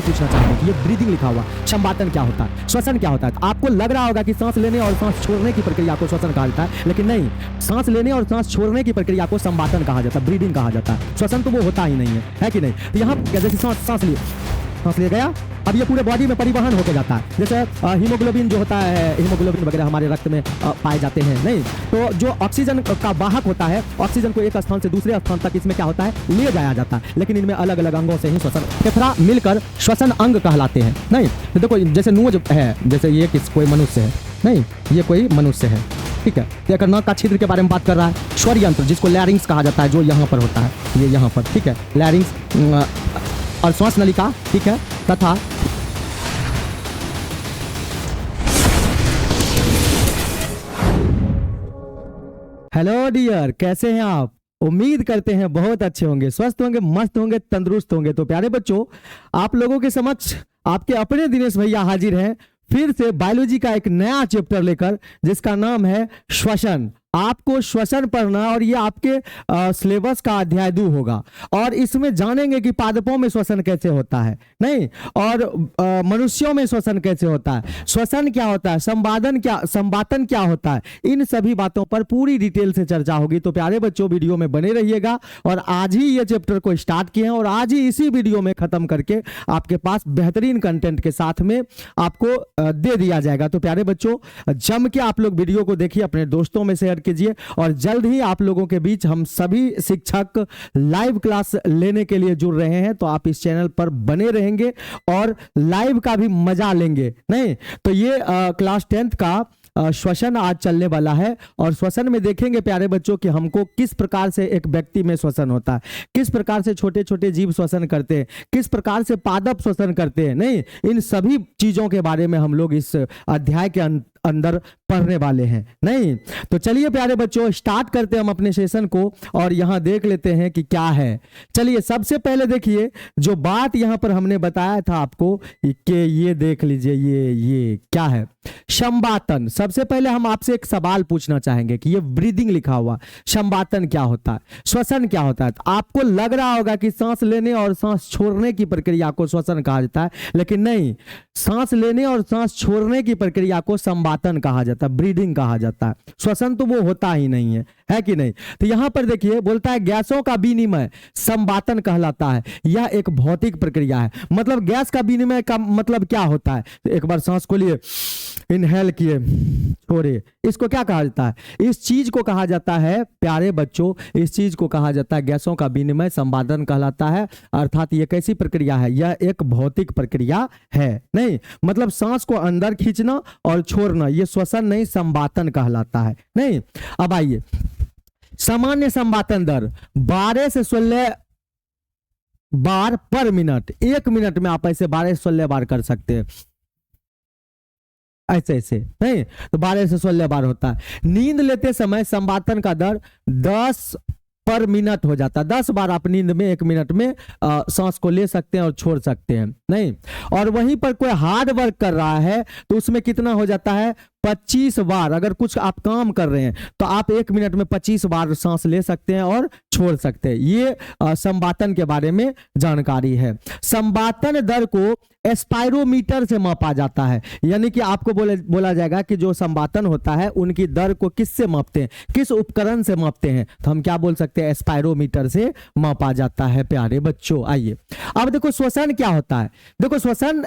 पूछना चाहेंगे कि ये ब्रीदिंग लिखा हुआ संवातन क्या होता है, श्वसन क्या होता है। आपको लग रहा होगा कि सांस लेने और सांस छोड़ने की प्रक्रिया को श्वसन कहा जाता है, लेकिन नहीं, सांस लेने और सांस छोड़ने की प्रक्रिया को संवातन कहा जाता है, ब्रीदिंग कहा जाता है। श्वसन तो वो होता ही नहीं है कि नहीं। तो यहाँ जैसे सांस लिया गया, अब ये पूरे बॉडी में परिवहन होकर जाता है। जैसे हीमोग्लोबिन जो होता है, हीमोग्लोबिन वगैरह हमारे रक्त में पाए जाते हैं, नहीं तो जो ऑक्सीजन का वाहक होता है, ऑक्सीजन को एक स्थान से दूसरे स्थान तक इसमें क्या होता है, ले जाया जाता है। लेकिन इनमें अलग अलग अंगों से ही श्वसन फेफड़ा मिलकर श्वसन अंग कहलाते हैं। नहीं तो देखो, जैसे नोज है, जैसे ये कोई मनुष्य है, नहीं ये कोई मनुष्य है, ठीक है। तो नाक का छिद्र के बारे में बात कर रहा है। स्वर यंत्र जिसको लैरिंग्स कहा जाता है, जो यहाँ पर होता है, ये यहाँ पर, ठीक है, लैरिंग्स और श्वास नलिका, ठीक है, तथा हेलो डियर, कैसे हैं आप? उम्मीद करते हैं बहुत अच्छे होंगे, स्वस्थ होंगे, मस्त होंगे, तंदुरुस्त होंगे। तो प्यारे बच्चों, आप लोगों के समक्ष आपके अपने दिनेश भैया हाजिर हैं फिर से बायोलॉजी का एक नया चैप्टर लेकर, जिसका नाम है श्वसन। आपको श्वसन पढ़ना, और ये आपके सिलेबस का अध्याय 2 होगा। और इसमें जानेंगे कि पादपों में श्वसन कैसे होता है, नहीं, और मनुष्यों में श्वसन कैसे होता है, श्वसन क्या होता है, संवातन क्या होता है, इन सभी बातों पर पूरी डिटेल से चर्चा होगी। तो प्यारे बच्चों, वीडियो में बने रहिएगा। और आज ही ये चैप्टर को स्टार्ट किए हैं और आज ही इसी वीडियो में खत्म करके आपके पास बेहतरीन कंटेंट के साथ में आपको दे दिया जाएगा। तो प्यारे बच्चों, जम के आप लोग वीडियो को देखिए, अपने दोस्तों में शेयर कीजिए, और जल्द ही आप लोगों के बीच हम सभी शिक्षक लाइव क्लास लेने के लिए जुड़ रहे हैं। तो आप इस चैनल पर बने रहेंगे और लाइव का भी मजा लेंगे, नहीं तो ये क्लास 10th का श्वसन आज चलने वाला है। और श्वसन में देखेंगे प्यारे बच्चों कि हमको किस प्रकार से एक व्यक्ति में श्वसन होता है, किस प्रकार से छोटे छोटे जीव श्वसन करते हैं, किस प्रकार से पादप श्वसन करते हैं, नहीं, इन सभी चीजों के बारे में हम लोग इस अध्याय के अंदर पढ़ने वाले हैं। नहीं तो चलिए प्यारे बच्चों, स्टार्ट करते हैं हम अपने सेशन को, और यहां देख लेते हैं कि क्या है। चलिए सबसे पहले देखिए, जो बात यहां पर हमने बताया था आपको कि ये देख लीजिए, ये क्या है, संवातन। सबसे पहले हम आपसे एक सवाल पूछना चाहेंगे कि ये ब्रीदिंग लिखा हुआ संवातन क्या होता है, श्वसन क्या होता है। तो आपको लग रहा होगा कि सांस लेने और सांस छोड़ने की प्रक्रिया को श्वसन कहा जाता है, लेकिन नहीं, सांस लेने और सांस छोड़ने की प्रक्रिया को संवातन कहा जाता है, ब्रीदिंग कहा जाता है। श्वसन तो वो होता ही नहीं है कि नहीं। तो यहां पर देखिए, बोलता है गैसों का विनिमय संवातन कहलाता है। यह एक भौतिक प्रक्रिया है। मतलब गैस का विनिमय का मतलब क्या होता है, तो एक बार सांस को लिए, इनहेल किए, छोड़े, इसको क्या कहा जाता है, इस चीज को कहा जाता है प्यारे बच्चों, इस चीज को कहा जाता है गैसों का विनिमय संवातन कहलाता है। अर्थात ये कैसी प्रक्रिया है, यह एक भौतिक प्रक्रिया है। नहीं मतलब सांस को अंदर खींचना और छोड़ना, ये श्वसन नहीं, संवातन कहलाता है। नहीं, अब आइए, सामान्य संवातन दर 12 से 16 बार पर मिनट। 1 मिनट में आप ऐसे 12 से 16 बार कर सकते हैं, ऐसे नहीं तो 12 से 16 बार होता है। नींद लेते समय संवातन का दर 10 पर मिनट हो जाता है। 10 बार आप नींद में 1 मिनट में सांस को ले सकते हैं और छोड़ सकते हैं, नहीं। और वहीं पर कोई हार्ड वर्क कर रहा है तो उसमें कितना हो जाता है, 25 बार। अगर कुछ आप काम कर रहे हैं तो आप 1 मिनट में 25 बार सांस ले सकते हैं और छोड़ सकते हैं। ये संवातन के बारे में जानकारी है। संवातन दर को एस्पायरोमीटर से मापा जाता है, यानी कि आपको बोला जाएगा कि जो संवातन होता है उनकी दर को किससे मापते हैं, किस उपकरण से मापते हैं, तो हम क्या बोल सकते हैं, एस्पायरोमीटर से मापा जाता है प्यारे बच्चों। आइए अब देखो श्वसन क्या होता है। देखो श्वसन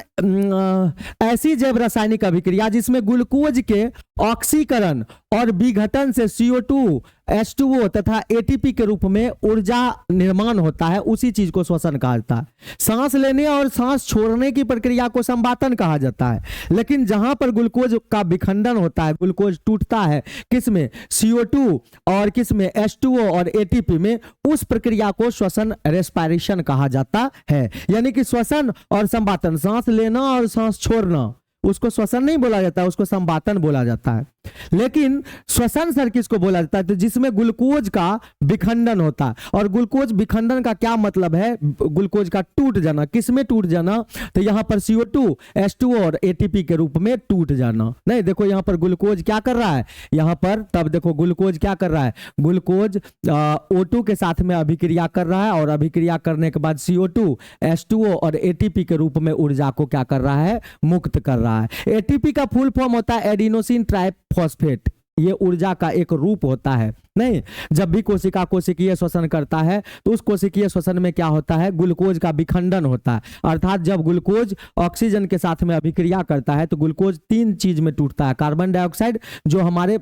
ऐसी जैव रासायनिक अभिक्रिया जिसमें ग्लूकोज के ऑक्सीकरण और विघटन से CO2, H2O तथा ATP के रूप में ऊर्जा निर्माण होता है, उसी चीज को श्वसन कहा जाता है। सांस लेने और सांस छोड़ने की प्रक्रिया को संवातन कहा जाता है। लेकिन जहां पर ग्लूकोज का विखंडन होता है, ग्लूकोज टूटता है किसमें, CO2 और किसमें, H2O और ATP में, उस प्रक्रिया को श्वसन, रेस्पिरेशन कहा जाता है। यानी कि श्वसन और संवातन, सांस लेना और सांस छोड़ना, उसको श्वसन नहीं बोला जाता है, उसको संवातन बोला जाता है। लेकिन श्वसन सर किसको बोला जाता है, तो जिसमें ग्लूकोज का विखंडन होता है। और ग्लूकोज विखंडन का क्या मतलब है, ग्लूकोज का टूट जाना। किसमें टूट जाना, तो यहां पर CO2 H2O और ATP के रूप में टूट जाना। नहीं देखो यहां पर ग्लूकोज क्या कर रहा है, यहां पर तब देखो ग्लूकोज क्या कर रहा है, ग्लूकोज O2 के साथ में अभिक्रिया कर रहा है और अभिक्रिया करने के बाद CO2 H2O और ATP के रूप में ऊर्जा को क्या कर रहा है, मुक्त कर रहा है। ATP का फुल फॉर्म होता है एडिनोसिन ट्राइफॉस्फेट। ये ऊर्जा का एक रूप होता है। नहीं, जब भी कोशिका कोशिकीय श्वसन करता है तो उस कोशिकीय श्वसन में क्या होता है, ग्लूकोज का विखंडन होता है। अर्थात जब ग्लूकोज ऑक्सीजन के साथ में अभिक्रिया करता है तो ग्लूकोज 3 चीज में टूटता है। कार्बन डाइऑक्साइड जो हमारे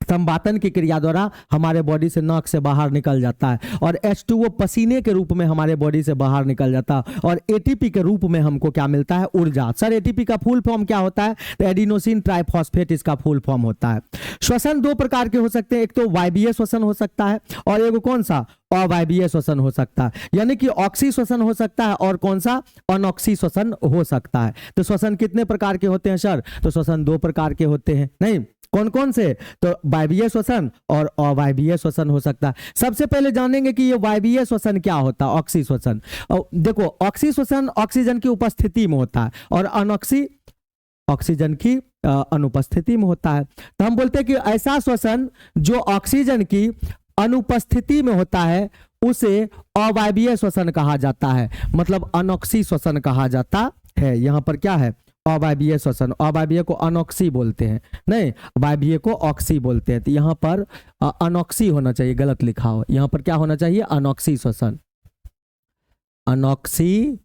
संवातन की क्रिया द्वारा हमारे बॉडी से नाक से बाहर निकल जाता है, और H2O पसीने के रूप में हमारे बॉडी से बाहर निकल जाता है, और ATP के रूप में हमको क्या मिलता है, ऊर्जा। सर ATP का फुल फॉर्म क्या होता है, तो एडिनोसिन ट्राइफॉस्फेट इसका फुल फॉर्म होता है। श्वसन 2 प्रकार के हो सकते हैं, एक तो वायवीय श्वसन हो सकता है और एक कौन सा, अवायवीय श्वसन हो सकता है। यानी कि ऑक्सी श्वसन हो सकता है और कौन सा, अनॉक्सी श्वसन हो सकता है। तो श्वसन कितने प्रकार के होते हैं सर, तो श्वसन 2 प्रकार के होते हैं। नहीं, कौन कौन से, तो वायवीय श्वसन और अवायवीय श्वसन हो सकता है। सबसे पहले जानेंगे कि ये वायवीय श्वसन क्या होता है, ऑक्सी श्वसन। देखो ऑक्सी श्वसन ऑक्सीजन की उपस्थिति में होता है और अनॉक्सी ऑक्सीजन की अनुपस्थिति में होता है। तो हम बोलते हैं कि ऐसा श्वसन जो ऑक्सीजन की अनुपस्थिति में होता है उसे अवायवीय श्वसन कहा जाता है, मतलब अनॉक्सी श्वसन कहा जाता है। यहां पर क्या है, अवायवीय श्वसन। अवायवीय को अनॉक्सी बोलते हैं, नहीं वायवीय को ऑक्सी बोलते हैं। तो यहां पर अनॉक्सी होना चाहिए, गलत लिखा हो, यहां पर क्या होना चाहिए, अनॉक्सी श्वसन, अनॉक्सी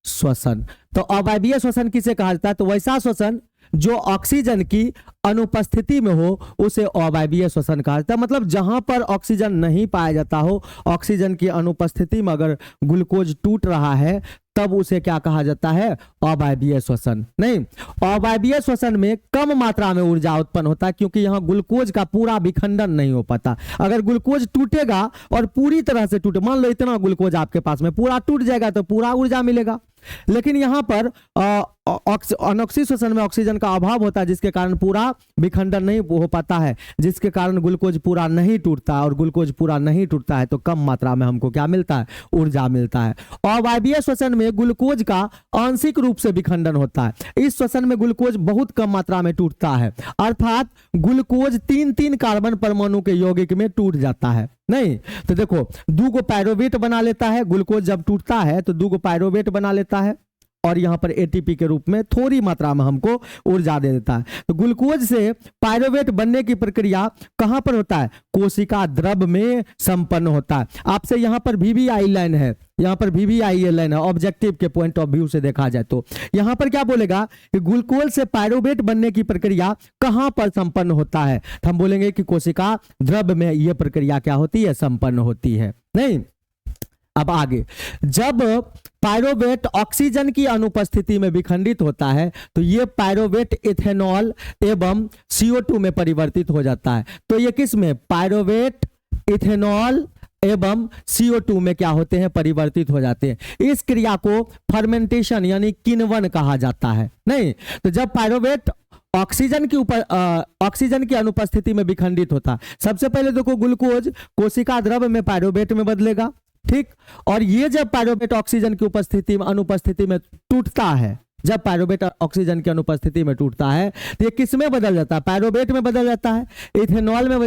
श्वसन। तो अवायवीय श्वसन किसे कहा जाता है, तो वैसा श्वसन जो ऑक्सीजन की अनुपस्थिति में हो उसे अवायवीय श्वसन कहा जाता है। मतलब जहां पर ऑक्सीजन नहीं पाया जाता हो, ऑक्सीजन की अनुपस्थिति में अगर ग्लूकोज टूट रहा है तब उसे क्या कहा जाता है, अवायवीय श्वसन। नहीं, अवायवीय श्वसन में कम मात्रा में ऊर्जा उत्पन्न होता है क्योंकि यहां ग्लूकोज का पूरा विखंडन नहीं हो पाता। अगर ग्लूकोज टूटेगा और पूरी तरह से टूटे, मान लो इतना ग्लूकोज आपके पास में पूरा टूट जाएगा तो पूरा ऊर्जा मिलेगा। लेकिन यहां पर अनॉक्सी श्वसन में ऑक्सीजन का अभाव होता है जिसके कारण पूरा विखंडन नहीं हो पाता है, जिसके कारण ग्लूकोज पूरा नहीं टूटता, और ग्लूकोज पूरा नहीं टूटता है तो कम मात्रा में हमको क्या मिलता है, ऊर्जा मिलता है। अवायवीय श्वसन में ग्लूकोज का आंशिक रूप से विखंडन होता है। इस श्वसन में ग्लूकोज बहुत कम मात्रा में टूटता है, अर्थात ग्लूकोज 3-3 कार्बन परमाणु के यौगिक में टूट जाता है। नहीं, तो देखो 2 पायरुवेट बना लेता है, ग्लूकोज जब टूटता है तो 2 पायरुवेट बना लेता है और यहां पर ATP के रूप में थोड़ी मात्रा में हमको ऊर्जा दे देता है। तो ग्लूकोज से पायरुवेट बनने की प्रक्रिया कहां पर होता है, कोशिका द्रव में संपन्न होता है। आपसे यहां पर VVI लाइन है, यहां पर VVI लाइन है, ऑब्जेक्टिव के पॉइंट ऑफ व्यू से देखा जाए तो यहां पर क्या बोलेगा कि ग्लूकोज से पायरुवेट बनने की प्रक्रिया कहां पर संपन्न होता है, तो हम बोलेंगे कि कोशिका द्रव में यह प्रक्रिया क्या होती है, संपन्न होती है। नहीं, अब आगे, जब पायरुवेट ऑक्सीजन की अनुपस्थिति में विखंडित होता है तो ये पायरुवेट इथेनॉल एवं CO2 में परिवर्तित हो जाता है। तो ये किस में, पायरुवेट इथेनॉल एवं CO2 में क्या होते हैं, परिवर्तित हो जाते हैं। इस क्रिया को फर्मेंटेशन यानी किण्वन कहा जाता है। नहीं, तो जब पायरुवेट ऑक्सीजन की अनुपस्थिति में विखंडित होता, सबसे पहले देखो ग्लूकोज कोशिका द्रव में पायरुवेट में बदलेगा, ठीक, और ये जब पायरुवेट ऑक्सीजन की अनुपस्थिति में टूटता है, जब पायरुवेट ऑक्सीजन की अनुपस्थिति में टूटता है तो ये किस में बदल जाता है, पायरुवेट में बदल जाता है, इथेनॉल में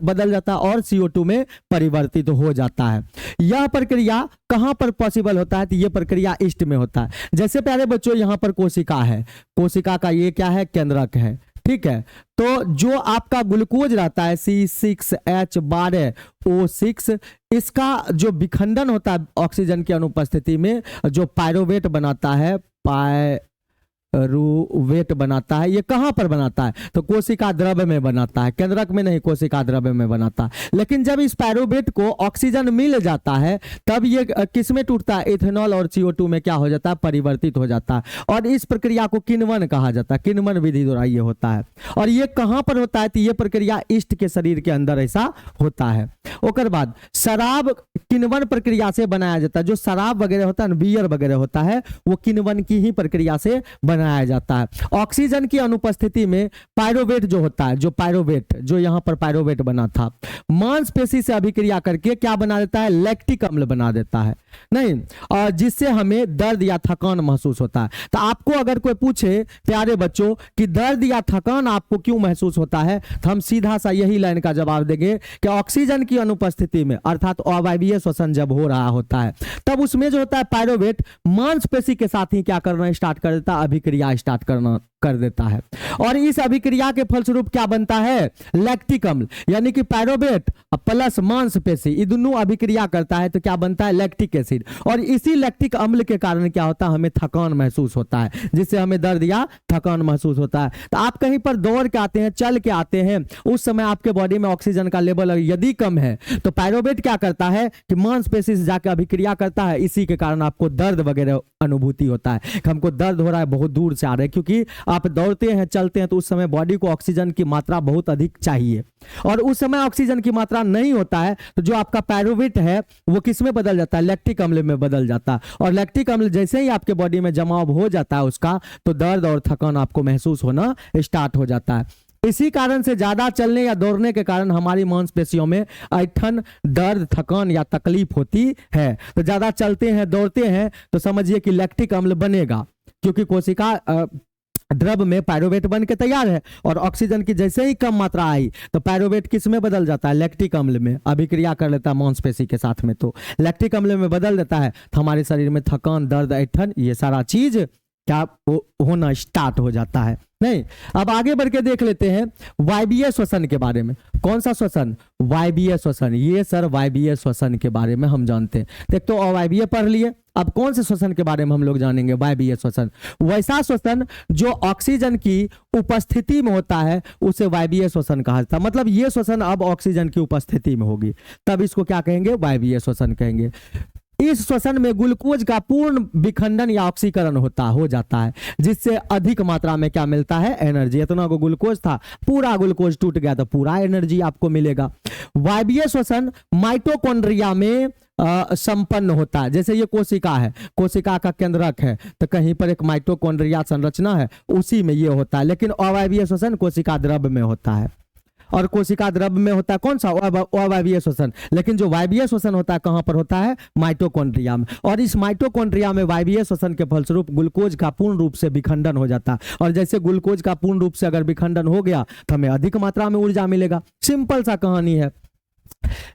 बदल जाता है और CO2 में परिवर्तित हो जाता है। यह प्रक्रिया कहां पर पॉसिबल होता है, तो यह प्रक्रिया ईस्ट में होता है। जैसे प्यारे बच्चों यहां पर कोशिका है, कोशिका का ये क्या है, केंद्रक है, ठीक है। तो जो आपका ग्लूकोज रहता है C6H12O6, इसका जो विखंडन होता है ऑक्सीजन की अनुपस्थिति में, जो पायरुवेट बनाता है, पायरुवेट बनाता है, ये कहां पर बनाता है, तो कोशिका द्रव में बनाता है, केंद्रक में नहीं, कोशिका द्रव में बनाता है। लेकिन जब इस पायरुवेट को ऑक्सीजन मिल जाता है तब ये किस में टूटता है, इथेनॉल और CO2 में क्या हो जाता है, परिवर्तित हो जाता है, और इस प्रक्रिया को किण्वन कहा जाता है। किण्वन विधि द्वारा ये होता है। और ये कहां पर होता है, तो ये प्रक्रिया ईस्ट के शरीर के अंदर ऐसा होता है। उसके बाद शराब किण्वन प्रक्रिया से बनाया जाता है। जो शराब वगैरह होता है, बियर वगैरह होता है, वो किण्वन की ही प्रक्रिया से बनाया बनाया जाता है। ऑक्सीजन की अनुपस्थिति में पायरोवेट जो होता है, जो पायरोवेट जो यहाँ पर पायरोवेट बना था, मांसपेशी से अभिक्रिया करके क्या बना देता है, लैक्टिक अम्ल बना देता है, नहीं, और जिससे हमें दर्द या थकान महसूस होता है। तो आपको अगर कोई पूछे प्यारे बच्चों कि दर्द या थकान आपको क्यों महसूस होता है, तो हम सीधा सा यही लाइन का जवाब देंगे कि ऑक्सीजन की अनुपस्थिति में अर्थात अवायवीय श्वसन जब हो रहा होता है तब उसमें जो होता है पायरोवेट मांसपेशी के साथ ही क्या करना स्टार्ट कर देता है, अभिक्रिया स्टार्ट करना कर देता है। और इस अभिक्रिया के फलस्वरूप क्या बनता है, लैक्टिक अम्ल, यानी कि पायरोवेट प्लस मांसपेशी ये दोनों अभिक्रिया करता है तो क्या बनता है, लैक्टिक एसिड। और इसी लैक्टिक अम्ल के कारण क्या होता है, हमें थकान महसूस होता है, जिससे हमें दर्द या थकान महसूस होता है। तो आप कहीं पर दौड़ के आते हैं, चल के आते हैं, उस समय आपके बॉडी में ऑक्सीजन का लेवल यदि कम है तो पायरोवेट क्या करता है कि मांसपेशी से जाकर अभिक्रिया करता है, इसी के कारण आपको दर्द वगैरह अनुभूति होता है कि हमको दर्द हो रहा है, बहुत दूर से आ रहा है, क्योंकि आप दौड़ते हैं चलते हैं तो उस समय बॉडी को ऑक्सीजन की मात्रा बहुत अधिक चाहिए और उस समय ऑक्सीजन की मात्रा नहीं होता है तो जो आपका पायरोवेट है वो किस में बदल जाता है, लैक्टिक अम्ल में बदल जाता है। और लैक्टिक अम्ल जैसे ही आपके बॉडी में जमाव हो जाता है उसका, तो दर्द और थकान आपको महसूस होना स्टार्ट हो जाता है। इसी कारण से ज्यादा चलने या दौड़ने के कारण हमारी मांसपेशियों में ऐंठन, दर्द, थकान या तकलीफ होती है। तो ज्यादा चलते हैं दौड़ते हैं तो समझिए कि लैक्टिक अम्ल बनेगा, क्योंकि कोशिका द्रव में पायरोवेट बन के तैयार है और ऑक्सीजन की जैसे ही कम मात्रा आई तो पायरोवेट किस में बदल जाता है, लैक्टिक अम्ल में अभिक्रिया कर लेता है मांसपेशी के साथ में, तो लैक्टिक अम्ल में बदल देता है तो हमारे शरीर में थकान, दर्द, ऐंठन ये सारा चीज क्या होना स्टार्ट हो जाता है। नहीं, अब आगे बढ़ के देख लेते हैं वायवीय श्वसन के बारे में। कौन सा श्वसन, वायवीय श्वसन। ये सर वायवीय श्वसन के बारे में हम जानते हैं। एक तो अवायवीय पढ़ लिए, अब कौन से श्वसन के बारे में हम लोग जानेंगे, वायवीय श्वसन। वैसा श्वसन जो ऑक्सीजन की उपस्थिति में होता है उसे वायवीय श्वसन कहा जाता है। मतलब ये श्वसन अब ऑक्सीजन की उपस्थिति में होगी तब इसको क्या कहेंगे, वायवीय श्वसन कहेंगे। इस श्वसन में ग्लूकोज का पूर्ण विखंडन या ऑक्सीकरण हो जाता है, जिससे अधिक मात्रा में क्या मिलता है, एनर्जी। इतना को ग्लूकोज था, पूरा ग्लूकोज टूट गया तो पूरा एनर्जी आपको मिलेगा। वायवीय श्वसन माइटोकॉन्ड्रिया में संपन्न होता है। जैसे ये कोशिका है, कोशिका का केंद्रक है तो कहीं पर एक माइटोकॉन्ड्रिया संरचना है, उसी में ये होता है। लेकिन अवायवीय श्वसन कोशिका द्रव्य में होता है और कोशिका द्रव्य में होता है कौन सा, अवायवीय श्वसन। लेकिन जो वायवीय श्वसन होता है कहां पर होता है, माइटोकॉन्ड्रिया में। और इस माइटोकॉन्ड्रिया में वायवीय श्वसन के फलस्वरूप ग्लूकोज का पूर्ण रूप से विखंडन हो जाता है और जैसे ग्लूकोज का पूर्ण रूप से अगर विखंडन हो गया तो हमें अधिक मात्रा में ऊर्जा मिलेगा। सिंपल सा कहानी है।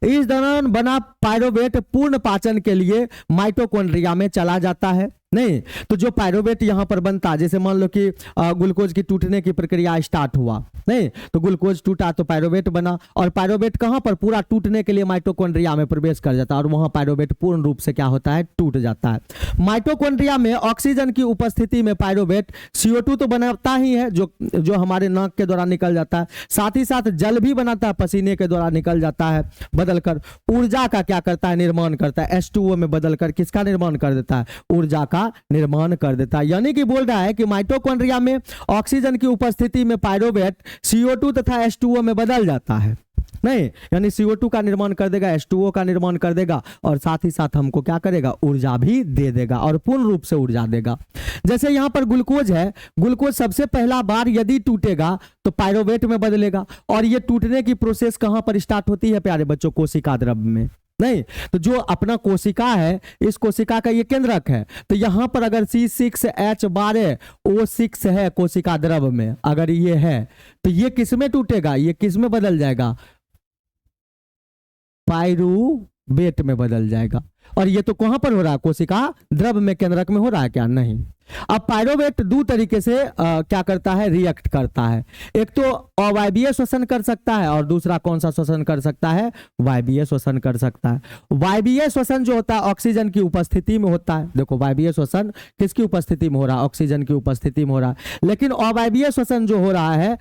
इस दौरान बना पायरोवेट पूर्ण पाचन के लिए माइटोकॉन्ड्रिया में चला जाता है। नहीं तो जो पायरोवेट यहां पर बनता है, जैसे मान लो कि ग्लूकोज की टूटने की प्रक्रिया स्टार्ट हुआ, नहीं तो ग्लूकोज टूटा तो पायरोवेट बना और पायरोवेट कहां पर पूरा टूटने के लिए माइटोकॉन्ड्रिया में प्रवेश कर जाता है और वहां पायरोवेट पूर्ण रूप से क्या होता है, टूट जाता है। माइटोकॉन्ड्रिया में ऑक्सीजन की उपस्थिति में पायरोवेट CO2 तो बनाता ही है जो हमारे नाक के द्वारा निकल जाता है, साथ ही साथ जल भी बनाता है, पसीने के द्वारा निकल जाता है, बदलकर ऊर्जा का क्या करता है, निर्माण करता है। H2O में बदलकर किसका निर्माण कर देता है, ऊर्जा का निर्माण कर देता है। यानी कि बोल रहा है कि माइटोकॉन्ड्रिया में ऑक्सीजन की उपस्थिति में पायरोवेट CO2 तथा H2O में बदल जाता है। नहीं यानी CO2 का निर्माण कर देगा, H2O का निर्माण कर देगा और साथ ही साथ हमको क्या करेगा, ऊर्जा भी दे देगा और पूर्ण रूप से ऊर्जा देगा। जैसे यहां पर ग्लूकोज है, ग्लूकोज सबसे पहला बार यदि टूटेगा तो पायरोवेट में बदलेगा और ये टूटने की प्रोसेस कहां पर स्टार्ट होती है प्यारे बच्चों, कोशिका द्रव्य में। नहीं तो जो अपना कोशिका है, इस कोशिका का ये केंद्रक है, तो यहां पर अगर C6H12O6 है कोशिका द्रव्य में, अगर ये है तो ये किस में टूटेगा, ये किस में बदल जाएगा, पायरुवेट में बदल जाएगा। और ये तो कहां पर हो रहा है, कोशिका द्रव्य में, केंद्रक में हो रहा है क्या, नहीं। अब पायरोवेट दो तरीके से क्या करता है, रिएक्ट करता है। एक तो अवायवीय श्वसन कर सकता है और दूसरा कौन सा श्वसन कर सकता है, वायवीय श्वसन कर सकता है। वायवीय श्वसन जो होता है ऑक्सीजन की उपस्थिति में होता है। देखो वायवीय श्वसन किसकी उपस्थिति में हो रहा है, ऑक्सीजन की उपस्थिति में हो रहा है। लेकिन अवायवीय श्वसन जो हो रहा है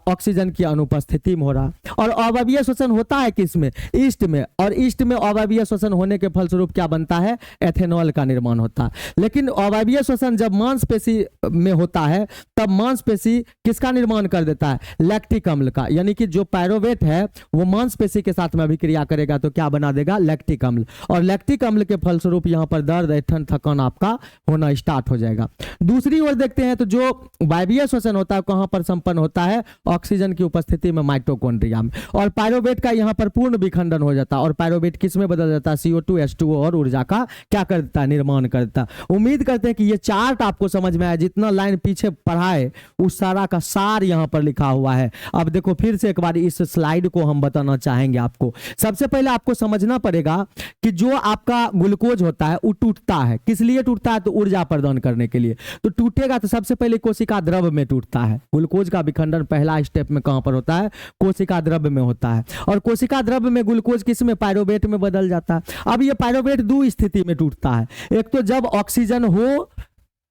ऑक्सीजन की अनुपस्थिति में हो रहा है। और अवायवीय श्वसन होता है किस में, ईस्ट में, और ईस्ट में अवायवीय श्वसन होने के फलस्वरूप क्या बनता है, एथेनॉल का निर्माण होता है। लेकिन अवायवीय श्वसन जब मांसपेशी में होता है तब मांसपेशी किसका निर्माण कर देता है, लैक्टिक अम्ल का। यानी कि जो पायरोवेट है वो मांसपेशी के साथ में अभिक्रिया करेगा तो क्या बना देगा, लैक्टिक अम्ल। और लैक्टिक अम्ल के फलस्वरूप यहाँ पर दर्द, ऐंठन, थकान आपका होना स्टार्ट हो जाएगा। दूसरी ओर देखते हैं तो जो वायवीय श्वसन होता है कहाँ पर संपन्न होता है, ऑक्सीजन की उपस्थिति में, माइटोकॉन्ड्रिया में। और पायरोवेट का यहाँ पर पूर्ण विखंडन हो जाता है और पायरोवेट किस में बदल जाता है, CO2 H2O और ऊर्जा का क्या करता है, निर्माण करता है। उम्मीद करते हैं कि ये चार्ट आपको समझ में आया, जितना लाइन पीछे पढ़ा है उस सारा का सार यहाँ पर लिखा हुआ है। अब देखो फिर से एक बार इस स्लाइड को हम बताना चाहेंगे आपको। सबसे पहले आपको समझना पड़ेगा कि जो आपका ग्लूकोज होता है वो टूटता है, किस लिए टूटता है, तो ऊर्जा प्रदान करने के लिए। तो टूटेगा तो सबसे पहले कोशिका द्रव में टूटता है। ग्लूकोज का विखंडन पहला स्टेप में कहां पर होता है, कोशिका द्रव में होता है। और कोशिका द्रव में ग्लूकोज किस में, पायरोवेट में बदल जाता है। अब ये पायरोवेट दो स्थिति में टूटता है, एक तो जब ऑक्सीजन हो,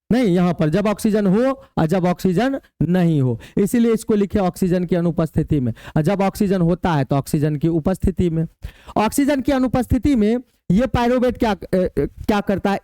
नहीं यहां पर जब ऑक्सीजन हो और जब ऑक्सीजन नहीं हो, इसीलिए इसको लिखे ऑक्सीजन की अनुपस्थिति में। और जब ऑक्सीजन होता है तो ऑक्सीजन की उपस्थिति में। ऑक्सीजन की अनुपस्थिति में ये पायरोवेट क्या करता है,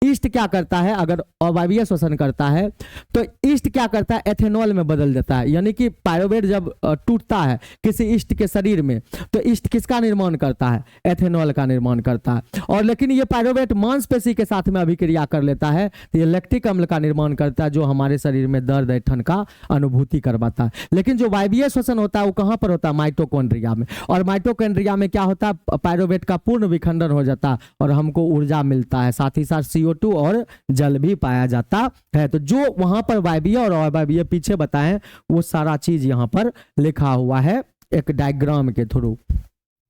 ईस्ट क्या करता है, अगर अवायवीय श्वसन करता है तो ईस्ट क्या करता है, एथेनॉल में बदल देता है। यानी कि पायरोवेट जब टूटता है किसी ईस्ट के शरीर में तो ईस्ट किसका निर्माण करता है, एथेनॉल का निर्माण करता है। और लेकिन ये पायरोवेट मांसपेशी के साथ में अभिक्रिया कर लेता है तो ये लैक्टिक अम्ल का निर्माण करता है जो हमारे शरीर में दर्द, ऐंठन का अनुभूति करवाता है। लेकिन जो वायवीय श्वसन होता है वो कहां पर होता है, माइटोकॉन्ड्रिया में। और माइटोकॉन्ड्रिया में क्या होता है, पायरोवेट का पूर्ण विखंडन हो जाता है और हमको ऊर्जा मिलता है, साथ ही साथ CO2 और जल भी पाया जाता है। तो जो वहां पर वायवीय और अवायवीय पीछे बताएं वो सारा चीज यहां पर लिखा हुआ है एक डायग्राम के थ्रू।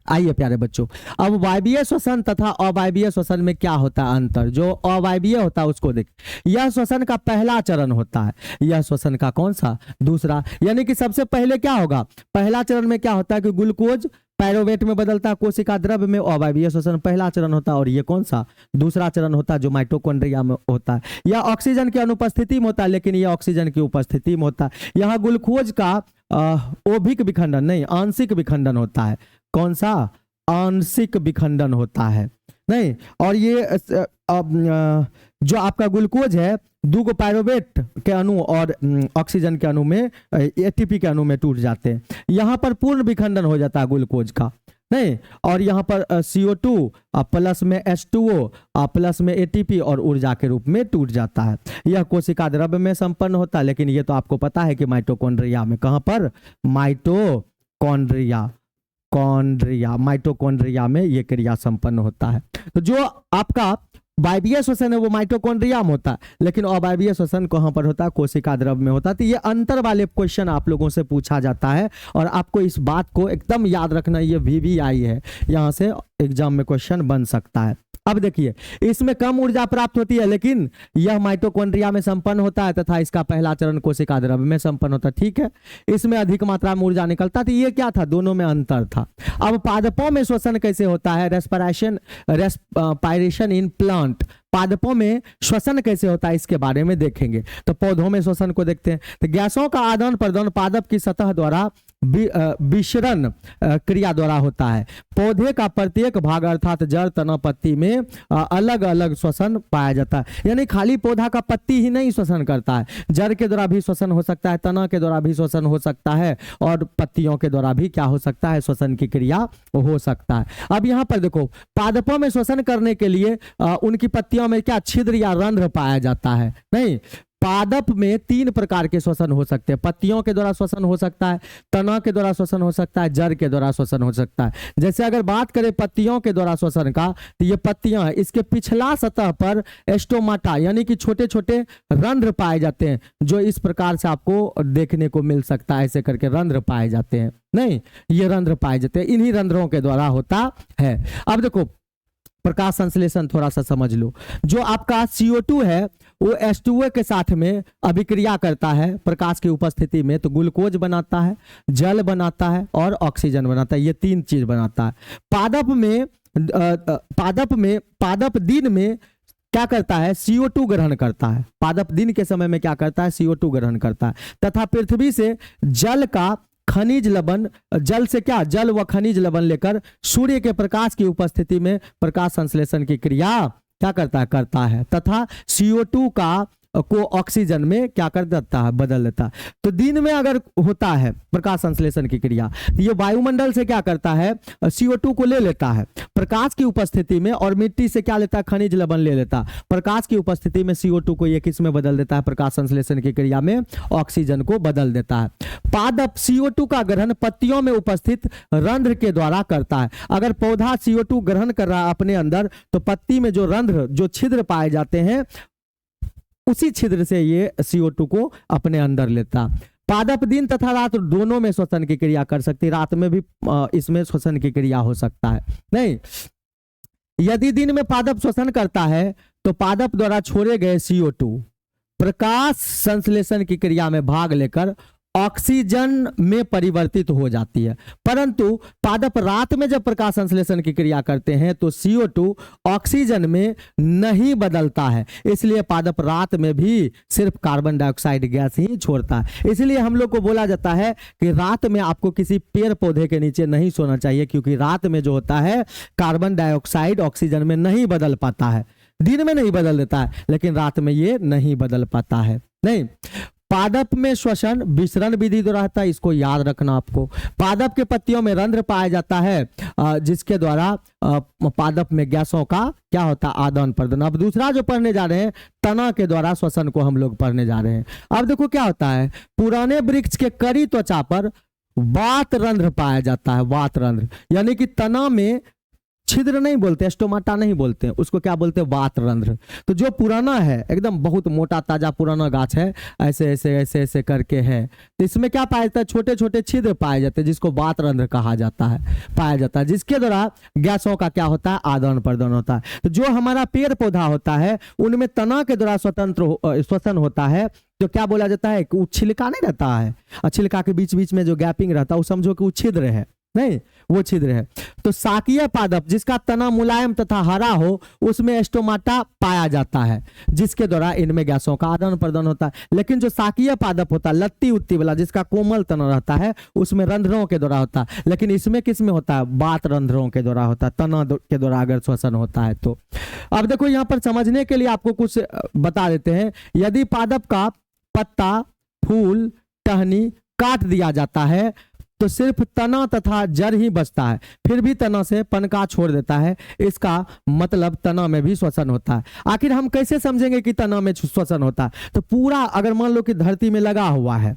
आइए प्यारे बच्चों, अब वायवीय श्वसन तथा अवायवीय श्वसन में क्या होता है अंतर। जो अवायवीय होता है उसको देख, यह श्वसन का पहला चरण होता है, यह श्वसन का कौन सा, दूसरा। यानी कि सबसे पहले क्या होगा, पहला चरण में क्या होता है कि ग्लूकोज पायरोवेट में बदलता है, कोशिका द्रव में। अवायवीय श्वसन पहला चरण होता है और ये कौन सा, दूसरा चरण होता है जो माइटोकॉन्ड्रिया में होता है। यह ऑक्सीजन की अनुपस्थिति में होता है लेकिन यह ऑक्सीजन की उपस्थिति में होता है। यहाँ ग्लूकोज का ओभिक विखंडन नहीं, आंशिक विखंडन होता है। कौन सा, आंशिक विखंडन होता है नहीं। और ये जो आपका ग्लूकोज है दो पायरोवेट के अणु और ऑक्सीजन के अणु में, ATP के अणु में टूट जाते हैं। यहाँ पर पूर्ण विखंडन हो जाता है ग्लूकोज का नहीं। और यहाँ पर CO2 प्लस में H2O प्लस में ATP और ऊर्जा के रूप में टूट जाता है। यह कोशिका द्रव में संपन्न होता है लेकिन ये तो आपको पता है कि माइटोकॉन्ड्रिया में, कहाँ पर, माइटोकॉन्ड्रिया में ये क्रिया संपन्न होता है। तो जो आपका वायवीय श्वसन है वो माइटोकॉन्ड्रिया में होता है लेकिन अवायवीय श्वसन कहाँ पर होता है, कोशिका द्रव में होता है। तो ये अंतर वाले क्वेश्चन आप लोगों से पूछा जाता है और आपको इस बात को एकदम याद रखना, ये VVI है, यहाँ से एग्जाम में क्वेश्चन बन सकता है। अब देखिए इसमें कम ऊर्जा प्राप्त होती है लेकिन यह माइटोकॉन्ड्रिया में संपन्न होता है तथा इसका पहला चरण कोशिका द्रव में संपन्न होता है, ठीक है। इसमें अधिक मात्रा में ऊर्जा निकलता, तो ये क्या था, दोनों में अंतर था। अब पादपों में श्वसन कैसे होता है, रेस्पिरेशन इन प्लांट, पादपों में श्वसन कैसे होता है इसके बारे में देखेंगे। तो पौधों में श्वसन को देखते हैं तो गैसों का आदान प्रदान पादप की सतह द्वारा विशरण क्रिया द्वारा होता है। पौधे का प्रत्येक भाग अर्थात जड़, तना, पत्ती में अलग अलग श्वसन पाया जाता है। यानी खाली पौधा का पत्ती ही नहीं श्वसन करता है, जड़ के द्वारा भी श्वसन हो सकता है, तना के द्वारा भी श्वसन हो सकता है और पत्तियों के द्वारा भी क्या हो सकता है, श्वसन की क्रिया हो सकता है। अब यहाँ पर देखो पादपों में श्वसन करने के लिए उनकी पत्तियों में क्या छिद्र या रंध्र पाया जाता है नहीं। पादप में 3 प्रकार के श्वसन हो सकते हैं, पत्तियों के द्वारा श्वसन हो सकता है, तना के द्वारा श्वसन हो सकता है, जड़ के द्वारा श्वसन हो सकता है। जैसे अगर बात करें पत्तियों के द्वारा श्वसन का तो ये पत्तियां हैं, इसके पिछला सतह पर एस्टोमाटा यानी कि छोटे छोटे रंध्र पाए जाते हैं जो इस प्रकार से आपको देखने को मिल सकता है, ऐसे करके रंध्र पाए जाते हैं नहीं, ये रंध्र पाए जाते हैं, इन्हीं रंध्रों के द्वारा होता है। अब देखो प्रकाश संश्लेषण थोड़ा सा समझ लो, जो आपका CO2 है वो H2O के साथ में अभिक्रिया करता है प्रकाश की उपस्थिति में, तो ग्लूकोज बनाता है, जल बनाता है और ऑक्सीजन बनाता है, ये 3 चीज बनाता है। पादप दिन में क्या करता है, CO2 ग्रहण करता है, पादप दिन के समय में क्या करता है, CO2 ग्रहण करता है तथा पृथ्वी से जल का खनिज लवण, जल से क्या, जल व खनिज लवण लेकर सूर्य के प्रकाश की उपस्थिति में प्रकाश संश्लेषण की क्रिया क्या करता है तथा CO2 को ऑक्सीजन में क्या कर देता है, बदल देता है। तो दिन में अगर होता है प्रकाश संश्लेषण की क्रिया, तो ये वायुमंडल से क्या करता है, CO2 को ले लेता है प्रकाश की उपस्थिति में, और मिट्टी से क्या लेता है, खनिज लवण ले लेता है प्रकाश की उपस्थिति में। CO2 को ये किस में बदल देता है, प्रकाश संश्लेषण की क्रिया में ऑक्सीजन को बदल देता है। पादप CO2 का ग्रहण पत्तियों में उपस्थित रंध्र के द्वारा करता है। अगर पौधा CO2 ग्रहण कर रहा है अपने अंदर, तो पत्ती में जो रंध्र, जो छिद्र पाए जाते हैं, उसी छिद्र से ये CO2 को अपने अंदर लेता। पादप दिन तथा रात दोनों में श्वसन की क्रिया कर सकती है, रात में भी इसमें श्वसन की क्रिया हो सकता है। नहीं, यदि दिन में पादप श्वसन करता है तो पादप द्वारा छोड़े गए CO2 प्रकाश संश्लेषण की क्रिया में भाग लेकर ऑक्सीजन में परिवर्तित हो जाती है। परंतु पादप रात में जब प्रकाश संश्लेषण की क्रिया करते हैं तो CO2 ऑक्सीजन में नहीं बदलता है, इसलिए पादप रात में भी सिर्फ कार्बन डाइऑक्साइड गैस ही छोड़ता है। इसलिए हम लोग को बोला जाता है कि रात में आपको किसी पेड़ पौधे के नीचे नहीं सोना चाहिए, क्योंकि रात में जो होता है कार्बन डाइऑक्साइड ऑक्सीजन में नहीं बदल पाता है। दिन में नहीं बदल देता है, लेकिन रात में ये नहीं बदल पाता है। नहीं, पादप में श्वसन विसरण विधि द्वारा होता है, इसको याद रखना आपको। पादप के पत्तियों में रंध्र पाया जाता है, जिसके द्वारा पादप में गैसों का क्या होता है, आदान प्रदान। अब दूसरा जो पढ़ने जा रहे हैं, तना के द्वारा श्वसन को हम लोग पढ़ने जा रहे हैं। अब देखो क्या होता है, पुराने वृक्ष के कड़ी त्वचा पर वात रंध्र पाया जाता है। वात रंध्र यानी कि तना में छिद्र नहीं बोलते, स्टोमाटा नहीं बोलते, उसको क्या बोलते हैं, वात रंध्र। तो जो पुराना है, एकदम बहुत मोटा ताजा पुराना गाछ है, ऐसे ऐसे ऐसे ऐसे करके है, तो इसमें क्या पाया जाता है, छोटे छोटे छिद्र पाए जाते हैं, जिसको वात रंध्र कहा जाता है, पाया जाता है, जिसके द्वारा गैसों का क्या होता है, आदान प्रदान होता है। तो जो हमारा पेड़ पौधा होता है, उनमें तना के द्वारा स्वतंत्र श्वसन होता है, तो क्या बोला जाता है कि वो छिलका नहीं रहता है, छिलका के बीच बीच में जो गैपिंग रहता है, वो समझो कि वो छिद्र है, नहीं वो छिद्र है। तो साकीय पादप जिसका तना मुलायम तथा हरा हो, उसमें स्टोमाटा पाया जाता है, जिसके द्वारा इनमें गैसों का आदान प्रदान होता है। लेकिन जो साकीय पादप होता है, लत्ती उत्ती वाला, जिसका कोमल तना रहता है, उसमें रंध्रों के द्वारा होता है। लेकिन इसमें किस में होता है, वात रंध्रों के द्वारा होता है, तना के द्वारा अगर श्वसन होता है तो। अब देखो यहाँ पर समझने के लिए आपको कुछ बता देते हैं। यदि पादप का पत्ता, फूल, टहनी काट दिया जाता है तो सिर्फ तना तथा जड़ ही बचता है, फिर भी तना से पनका छोड़ देता है, इसका मतलब तना में भी श्वसन होता है। आखिर हम कैसे समझेंगे कि तना में श्वसन होता है? तो पूरा अगर मान लो कि धरती में लगा हुआ है,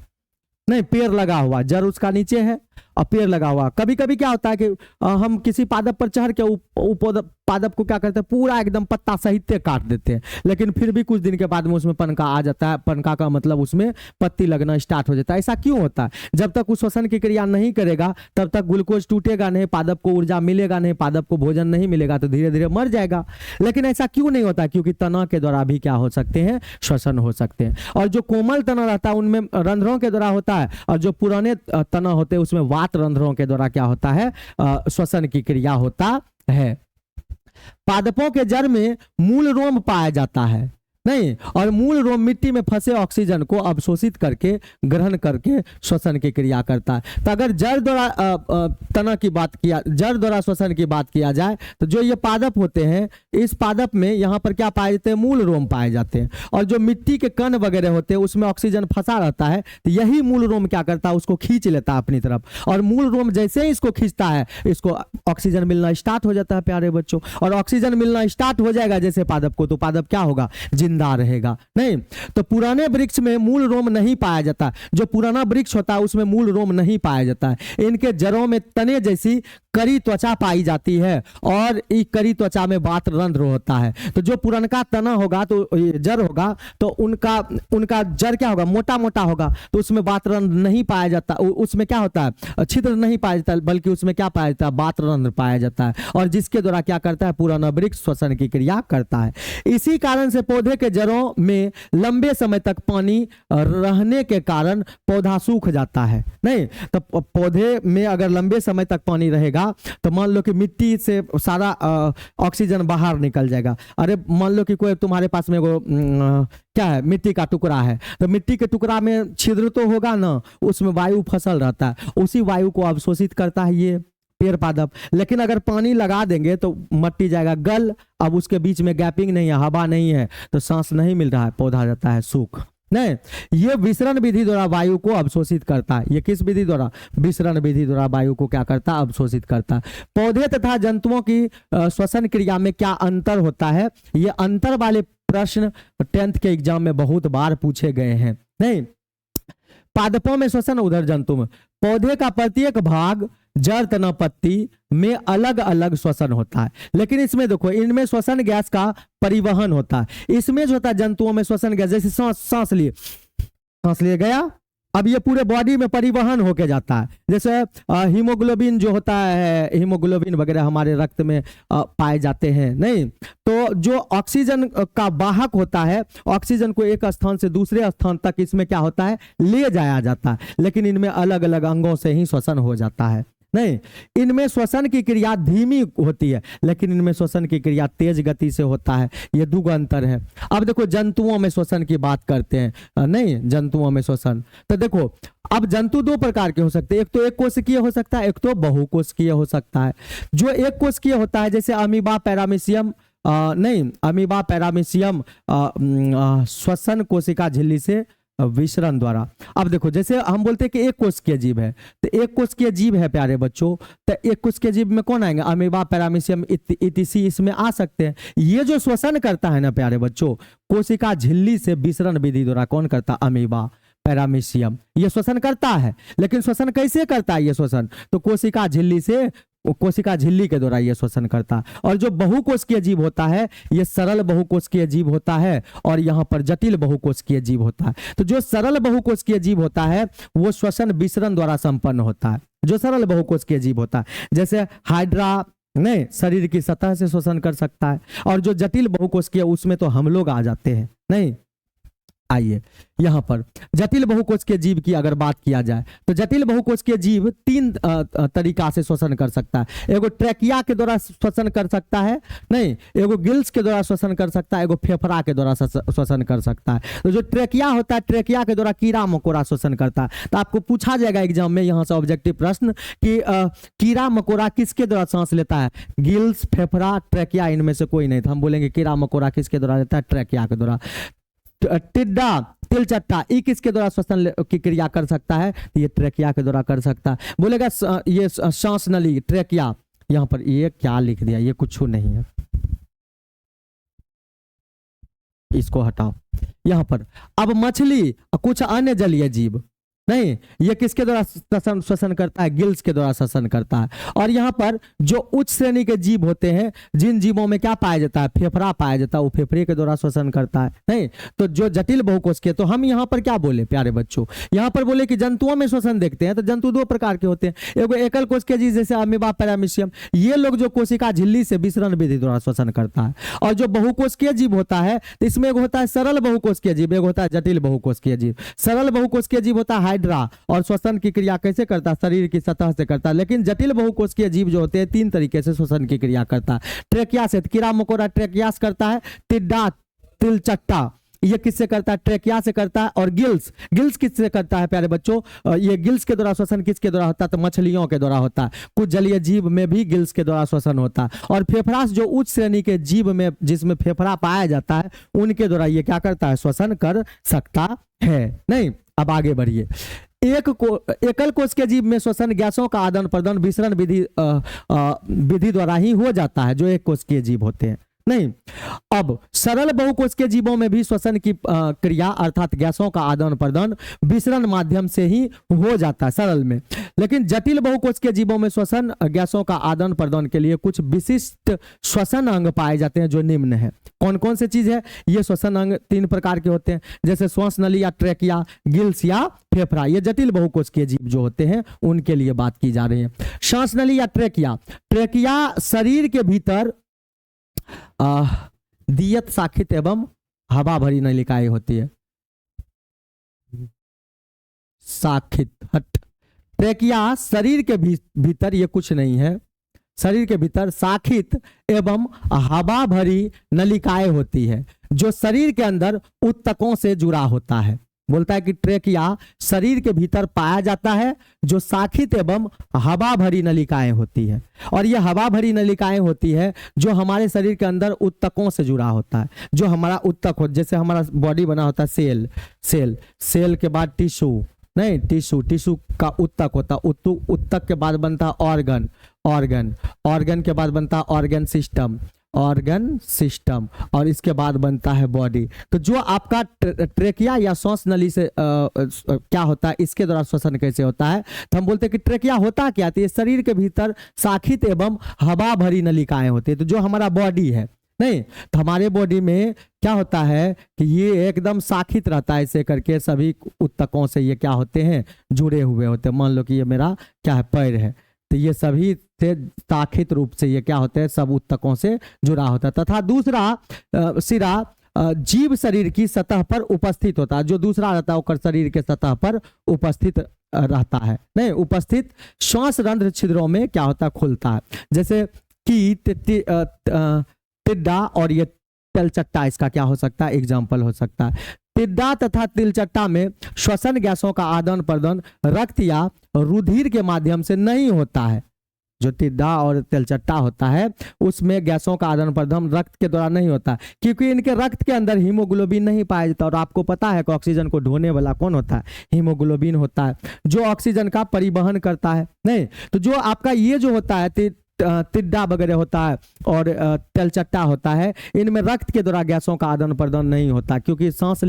नहीं पेड़ लगा हुआ, जड़ उसका नीचे है और पेड़ लगा हुआ, कभी कभी क्या होता है कि हम किसी पादप पर चढ़ के पादप को क्या करते हैं, पूरा एकदम पत्ता सहित काट देते हैं, लेकिन फिर भी कुछ दिन के बाद में उसमें पनका आ जाता है। पनका का मतलब उसमें पत्ती लगना स्टार्ट हो जाता है। ऐसा क्यों होता है? जब तक उस श्वसन की क्रिया नहीं करेगा तब तक ग्लूकोज टूटेगा नहीं, पादप को ऊर्जा मिलेगा नहीं, पादप को भोजन नहीं मिलेगा, तो धीरे धीरे मर जाएगा। लेकिन ऐसा क्यों नहीं होता? क्योंकि तना के द्वारा भी क्या हो सकते हैं, श्वसन हो सकते हैं। और जो कोमल तना रहता है उनमें रंध्रों के द्वारा होता है, और जो पुराने तना होते हैं उसमें वात रंध्रों के द्वारा क्या होता है, श्वसन की क्रिया होता है। पादपों के जड़ में मूल रोम पाया जाता है, नहीं, और मूल रोम मिट्टी में फंसे ऑक्सीजन को अवशोषित करके ग्रहण करके श्वसन की क्रिया करता है। तो अगर जड़ द्वारा तना की बात किया, जड़ द्वारा श्वसन की बात किया जाए, तो जो ये पादप होते हैं, इस पादप में यहाँ पर क्या पाए जाते हैं, मूल रोम पाए जाते हैं। और जो मिट्टी के कण वगैरह होते हैं उसमें ऑक्सीजन फंसा रहता है, तो यही मूल रोम क्या करता है, उसको खींच लेता है अपनी तरफ। और मूल रोम जैसे ही इसको खींचता है, इसको ऑक्सीजन मिलना स्टार्ट हो जाता है प्यारे बच्चों। और ऑक्सीजन मिलना स्टार्ट हो जाएगा जैसे पादप को, तो पादप क्या होगा, जिंदा रहेगा। नहीं, तो पुराने वृक्ष में मूल रोम नहीं पाया जाता। जो पुराना वृक्ष होता है उसमें मूल रोम नहीं पाया जाता है। इनके जड़ों में तने जैसी कड़ी त्वचा पाई जाती है, और इस कड़ी त्वचा में वात रंध्र होता है। तो जो पुरानका तना होगा, तो जड़ होगा, तो उनका जड़ क्या होगा, मोटा मोटा होगा, तो उसमें वात रंध्र नहीं पाया जाता, उसमें क्या होता है, छिद्र नहीं पाया जाता, बल्कि उसमें क्या पाया जाता है, वात रंध्र पाया जाता है, और जिसके द्वारा क्या करता है, पुराना वृक्ष श्वसन की क्रिया करता है। इसी कारण से पौधे के जड़ों में लंबे समय तक पानी रहने के कारण पौधा सूख जाता है। नहीं, तो पौधे में अगर लंबे समय तक पानी रहेगा, तो मान लो कि मिट्टी से सारा ऑक्सीजन बाहर निकल जाएगा। अरे मान लो कि कोई तुम्हारे पास में वो क्या है, मिट्टी का टुकड़ा है, तो मिट्टी के टुकड़ा में छिद्र तो होगा ना, उसमें वायु फसल रहता है, उसी वायु को अवशोषित करता है ये टेर पादप। लेकिन अगर पानी लगा देंगे तो मट्टी जाएगा गल, अब उसके बीच में गैपिंग नहीं है, हवा नहीं है, तो सांस नहीं मिल रहा है, पौधा जाता है सूख। नहीं, ये विसरण विधि द्वारा वायु को अवशोषित करता है। ये किस विधि द्वारा? विसरण विधि द्वारा वायु को क्या करता है? अवशोषित करता है। पौधे तथा जंतुओं की श्वसन क्रिया में क्या अंतर होता है? ये अंतर वाले प्रश्न 10th के एग्जाम में बहुत बार पूछे गए हैं। नहीं, पादपों में श्वसन, उधर जंतु में। पौधे का प्रत्येक भाग, जड़ तना पत्ती में अलग अलग श्वसन होता है, लेकिन इसमें देखो, इनमें श्वसन गैस का परिवहन होता है। इसमें जो होता है जंतुओं में श्वसन गैस, जैसे सांस लिए गया, अब ये पूरे बॉडी में परिवहन होके जाता है। जैसे हीमोग्लोबिन जो होता है, हीमोग्लोबिन वगैरह हमारे रक्त में पाए जाते हैं। नहीं, तो जो ऑक्सीजन का वाहक होता है, ऑक्सीजन को एक स्थान से दूसरे स्थान तक इसमें क्या होता है? ले जाया जाता है, लेकिन इनमें अलग अलग अंगों से ही श्वसन हो जाता है। नहीं, इनमें श्वसन की क्रिया धीमी होती है, लेकिन इनमें श्वसन की क्रिया तेज गति से होता है। ये दो अंतर है। अब देखो, जंतुओं में श्वसन की बात करते हैं। नहीं, जंतुओं में श्वसन, तो देखो, अब जंतु दो प्रकार के हो सकते हैं। एक तो एक कोशिकीय हो सकता है, एक तो बहुकोशिकीय हो सकता है। जो एक कोशिकीय होता है, जैसे अमीबा, पैरामीशियम, नहीं, अमीबा, पैरामीशियम श्वसन कोशिका झिल्ली से विसरण द्वारा। अब देखो, जैसे हम बोलते हैं कि एक कोशिकीय जीव है, तो एक कोशिकीय जीव है प्यारे बच्चों, तो एक कोशिकीय जीव में कौन आएंगे? अमीबा, पैरामीशियम इतिसी इसमें आ सकते हैं। ये जो श्वसन करता है ना प्यारे बच्चों, कोशिका झिल्ली से विसरण विधि द्वारा कौन करता? अमीबा, पैरामीशियम ये श्वसन करता है। लेकिन श्वसन कैसे करता है? ये श्वसन तो कोशिका झिल्ली से, कोशिका झिल्ली के द्वारा ये श्वसन करता है। और जो बहुकोशिकीय जीव होता है, ये सरल बहुकोशिकीय जीव होता है, और यहाँ पर जटिल बहुकोशिकीय जीव होता है। तो जो सरल बहुकोशिकीय जीव होता है, वो श्वसन विसरण द्वारा संपन्न होता है। जो सरल बहुकोशिकीय जीव होता है, जैसे हाइड्रा, नहीं, शरीर की सतह से श्वसन कर सकता है। और जो जटिल बहुकोशिकीय, उसमें तो हम लोग आ जाते हैं। नहीं, आइए यहां पर जटिल बहुकोशिकीय जीव की अगर बात किया जाए, तो जटिल बहुकोशिकीय जीव तीन तरीका से श्वसन कर सकता है। एगो ट्रैकिया के द्वारा श्वसन कर सकता है, नहीं, एगो गिल्स के द्वारा श्वसन कर सकता है, एगो फेफड़ा के द्वारा श्वसन कर सकता है। तो जो ट्रैकिया होता है, ट्रैकिया के द्वारा कीड़ा मकोड़ा श्वसन करता है। तो आपको पूछा जाएगा एग्जाम में यहां से ऑब्जेक्टिव प्रश्न कि कीड़ा मकोड़ा किसके द्वारा सांस लेता है? गिल्स, फेफड़ा, ट्रैकिया, इनमें से कोई नहीं। तो हम बोलेंगे कीड़ा मकोड़ा किसके द्वारा लेता है? ट्रैकिया के द्वारा। टिड्डा, तिलचट्टा, ये किसके द्वारा श्वसन की क्रिया कर सकता है? ये ट्रैकिया के द्वारा कर सकता है। बोलेगा ये सांस नली, ट्रैकिया, यहां पर ये क्या लिख दिया? ये कुछ नहीं है, इसको हटाओ यहां पर। अब मछली, कुछ अन्य जलीय जीव, नहीं, ये किसके द्वारा श्वसन करता है? गिल्स के द्वारा श्वसन करता है। और यहाँ पर जो उच्च श्रेणी के जीव होते हैं, जिन जीवों में क्या पाया जाता है? फेफड़ा पाया जाता है, वो फेफड़े के द्वारा श्वसन करता है। नहीं, तो जो जटिल बहुकोशिकीय, तो हम यहाँ पर क्या बोले प्यारे बच्चों? यहाँ पर बोले कि जंतुओं में श्वसन देखते हैं, तो जंतु दो प्रकार के होते हैं। एगो एकल कोशिकीय जीव जैसे अमीबा, पैरामीशियम, ये लोग जो कोशिका झिल्ली से विसरण विधि द्वारा श्वसन करता है। और जो बहुकोशिकीय जीव होता है, तो इसमें एक होता है सरल बहुकोशिकीय जीव, एक होता है जटिल बहुकोशिकीय जीव। सरल बहुकोशिकीय जीव होता है हाइड्रा, और श्वसन की क्रिया कैसे करता है? शरीर की सतह से करता है। लेकिन जटिल बहुकोशिकीय जीव जो होते हैं, तीन तरीके से श्वसन की क्रिया करता है। ट्रैकिया से, कीड़ा मकोड़ा ट्रैकिया से करता है। टिड्डा, तिलचट्टा, ये किससे करता है? ट्रैकिया से करता है। और गिल्स, गिल्स किससे करता है प्यारे बच्चों? ये गिल्स के द्वारा श्वसन किसके द्वारा होता है? तो मछलियों के द्वारा होता है। कुछ जलीय जीव में भी गिल्स के द्वारा श्वसन होता है। और फेफड़ा, जो उच्च श्रेणी के जीव में जिसमें फेफड़ा पाया जाता है, उनके द्वारा ये क्या करता है? श्वसन कर सकता है। नहीं, अब आगे बढ़िए। एकल कोशिकीय जीव में श्वसन गैसों का आदान प्रदान विसरण विधि द्वारा ही हो जाता है, जो एक कोशिकीय जीव होते हैं। नहीं, अब सरल बहुकोशिकीय जीवों में भी श्वसन की क्रिया अर्थात गैसों का आदान प्रदान विसरण माध्यम से ही हो जाता है सरल में। लेकिन जटिल बहुकोशिकीय जीवों में श्वसन गैसों का आदान प्रदान के लिए कुछ विशिष्ट श्वसन अंग पाए जाते हैं, जो निम्न है। कौन कौन से चीज है? ये श्वसन अंग तीन प्रकार के होते हैं, जैसे श्वास नली या ट्रैकिया, गिल्स या फेफड़ा। ये जटिल बहुकोशिकीय जीव जो होते हैं, उनके लिए बात की जा रही है। श्वास नली या ट्रैकिया, ट्रैकिया शरीर के भीतर दियत, शाखित एवं हवा भरी नलिकाएं होती है। शाखित, हट, ट्रैकिया शरीर के भीतर ये कुछ नहीं है। शरीर के भीतर शाखित एवं हवा भरी नलिकाएं होती है, जो शरीर के अंदर उत्तकों से जुड़ा होता है। बोलता है कि ट्रेकिया शरीर के भीतर पाया जाता है, जो शाखित एवं हवा भरी नलिकाएं होती है। और ये हवा भरी नलिकाएं होती है जो हमारे शरीर के अंदर उत्तकों से जुड़ा होता है। जो हमारा उत्तक हो, जैसे हमारा बॉडी बना होता है सेल के बाद टिश्यू, नहीं टिश्यू का उत्तक होता है, उत्तक के बाद बनता है ऑर्गन के बाद बनता है ऑर्गन सिस्टम और इसके बाद बनता है बॉडी। तो जो आपका ट्रेकिया या श्वास नली से क्या होता है, इसके द्वारा श्वसन कैसे होता है, तो हम बोलते हैं कि ट्रेकिया होता क्या, तो ये शरीर के भीतर शाखित एवं हवा भरी नलिकाएं होती है। तो जो हमारा बॉडी है, नहीं तो हमारे बॉडी में क्या होता है कि ये एकदम शाखित रहता है, ऐसे करके सभी उत्तकों से ये क्या होते हैं, जुड़े हुए होते हैं। मान लो कि ये मेरा क्या है, पैर है, तो ये सभी से शाखित रूप से ये क्या होते हैं, सब उत्तकों से जुड़ा होता है। तथा दूसरा सिरा जीव शरीर की सतह पर उपस्थित होता है। जो दूसरा रहता है वो शरीर के सतह पर उपस्थित रहता है, नहीं उपस्थित श्वास रंध्र छिद्रों में क्या होता है, खुलता है। जैसे कि टिड्डा और ये तिलचट्टा, इसका क्या हो सकता है, एग्जाम्पल हो सकता है। टिड्डा तथा तिलचट्टा में श्वसन गैसों का आदान प्रदान रक्त या रुधिर के माध्यम से नहीं होता है। जो टिड्डा और तिलचट्टा होता है उसमें गैसों का आदान प्रदान रक्त के द्वारा नहीं होता, क्योंकि इनके रक्त के अंदर हीमोग्लोबिन नहीं पाया जाता। और आपको पता है कि ऑक्सीजन को ढोने वाला कौन होता है, हीमोग्लोबिन होता है, जो ऑक्सीजन का परिवहन करता है। नहीं तो जो आपका ये जो होता है टिड्डा वगैरह होता है और तिलचट्टा होता है, इनमें रक्त के द्वारा गैसों का आदान प्रदान नहीं होता, क्योंकि सांस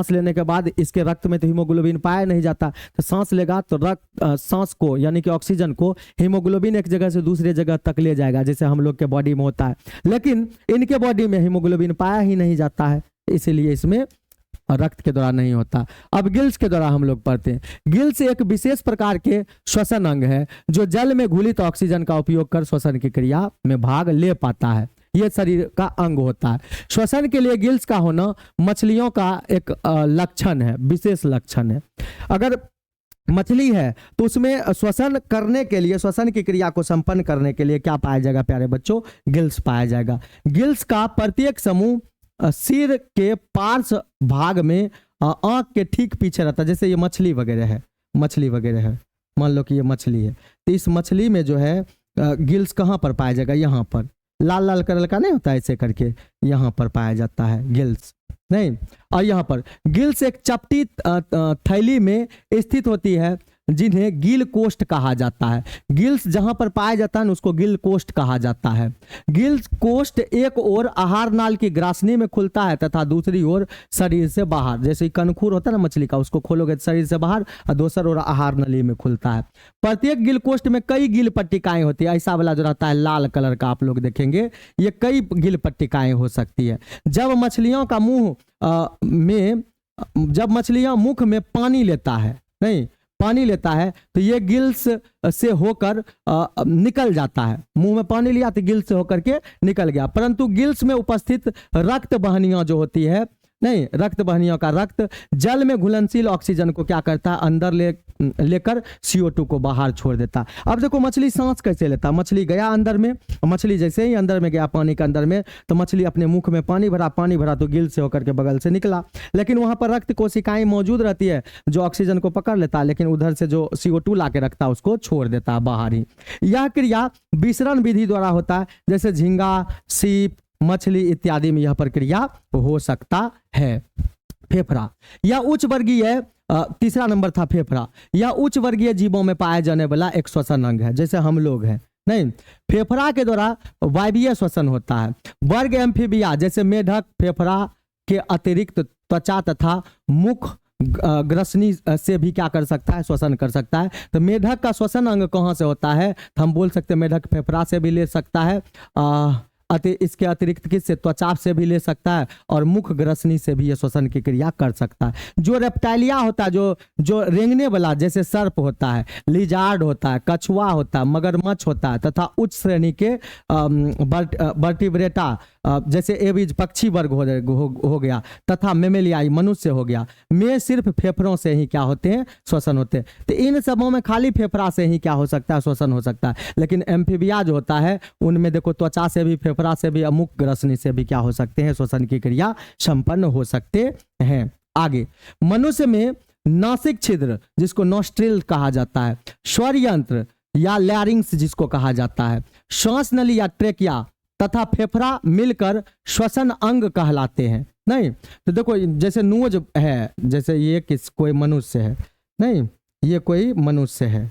लेने के बाद इसके रक्त में तो हीमोग्लोबिन पाया नहीं जाता। तो सांस लेगा तो रक्त सांस को यानी कि ऑक्सीजन को हीमोग्लोबिन एक जगह से दूसरी जगह तक ले जाएगा, जैसे हम लोग के बॉडी में होता है। लेकिन इनके बॉडी में हीमोग्लोबिन पाया ही नहीं जाता है, इसीलिए इसमें रक्त के द्वारा नहीं होता। अब गिल्स के द्वारा हम लोग पढ़ते हैं। गिल्स एक विशेष प्रकार के श्वसन अंग है जो जल में घुलित ऑक्सीजन का उपयोग कर श्वसन की क्रिया में भाग ले पाता है। यह शरीर का अंग होता है। श्वसन के लिए गिल्स का होना मछलियों का एक लक्षण है, विशेष लक्षण है। अगर मछली है तो उसमें श्वसन करने के लिए, श्वसन की क्रिया को संपन्न करने के लिए क्या पाया जाएगा प्यारे बच्चों, गिल्स पाया जाएगा। गिल्स का प्रत्येक समूह सिर के पार्श्व भाग में आंख के ठीक पीछे रहता है। जैसे ये मछली वगैरह है, मान लो कि ये मछली है, तो इस मछली में जो है गिल्स कहाँ पर पाया जाएगा, यहाँ पर लाल लाल कलर का नहीं होता है, ऐसे करके यहाँ पर पाया जाता है गिल्स, नहीं। और यहाँ पर गिल्स एक चपटी थैली में स्थित होती है जिन्हें गिल कोष्ठ कहा जाता है। गिल्स जहां पर पाया जाता है ना उसको गिल कोष्ठ कहा जाता है। गिल्स कोष्ठ एक ओर आहार नाल की ग्रासनी में खुलता है तथा दूसरी ओर शरीर से बाहर, जैसे कनखूर होता है ना मछली का, उसको खोलोगे तो शरीर से बाहर और दूसरा ओर आहार नली में खुलता है। प्रत्येक गिल कोष्ठ में कई गिल पट्टिकाएं होती है। ऐसा वाला जो रहता है लाल कलर का आप लोग देखेंगे, ये कई गिल पट्टिकाएं हो सकती है। जब मछलियां मुख में पानी लेता है तो ये गिल्स से होकर निकल जाता है। मुंह में पानी लिया तो गिल्स से होकर के निकल गया, परंतु गिल्स में उपस्थित रक्त वाहिनियां जो होती है, नहीं रक्त वाहिनियों का रक्त जल में घुलनशील ऑक्सीजन को क्या करता है, अंदर लेकर CO2 को बाहर छोड़ देता है। अब देखो मछली सांस कैसे लेता है, मछली गया अंदर में, मछली जैसे ही अंदर में गया पानी के अंदर में, तो मछली अपने मुख में पानी भरा तो गिल से होकर के बगल से निकला। लेकिन वहां पर रक्त कोशिकाएं मौजूद रहती है जो ऑक्सीजन को पकड़ लेता है, लेकिन उधर से जो CO2 ला के रखता है उसको छोड़ देता है बाहर ही। यह क्रिया विसरण विधि द्वारा होता है, जैसे झींगा, सीप, मछली इत्यादि में यह प्रक्रिया हो सकता है। फेफड़ा या उच्च वर्गीय, तीसरा नंबर था फेफड़ा, या उच्च वर्गीय जीवों में पाया जाने वाला एक श्वसन अंग है, जैसे हम लोग हैं, नहीं। फेफड़ा के द्वारा वायवीय श्वसन होता है। वर्ग एम्फीबिया जैसे मेढक फेफड़ा के अतिरिक्त त्वचा तथा मुख ग्रसनी से भी क्या कर सकता है, श्वसन कर सकता है। तो मेढक का श्वसन अंग कहाँ से होता है, तो हम बोल सकते हैं मेढक फेफड़ा से भी ले सकता है, इसके अतिरिक्त किससे, त्वचा से भी ले सकता है, और मुख ग्रसनी से भी ये श्वसन की क्रिया कर सकता है। जो रेप्टाइलिया होता है, जो रेंगने वाला, जैसे सर्प होता है, लिजार्ड होता है, कछुआ होता है, मगरमच्छ होता है, तथा उच्च श्रेणी के वर्टिब्रेटा जैसे एविज पक्षी वर्ग हो गया, तथा मेमेलियाई मनुष्य हो गया, में सिर्फ फेफड़ों से ही क्या होते हैं, श्वसन होते हैं। तो इन सबों में खाली फेफड़ा से ही क्या हो सकता है, श्वसन हो सकता है। लेकिन एम्फीबिया जो होता है उनमें देखो त्वचा से भी, फेफड़ा से भी, मुख ग्रसनी से भी क्या हो सकते हैं, श्वसन की क्रिया संपन्न हो सकते हैं। आगे, मनुष्य में नासिक छिद्र जिसको नॉस्ट्रिल कहा जाता है, स्वर यंत्र या लैरिंग्स जिसको कहा जाता है, श्वास नली या ट्रेकिया तथा फेफड़ा मिलकर श्वसन अंग कहलाते हैं। नहीं तो देखो, जैसे नोज है, जैसे ये कोई मनुष्य है, नहीं ये कोई मनुष्य है,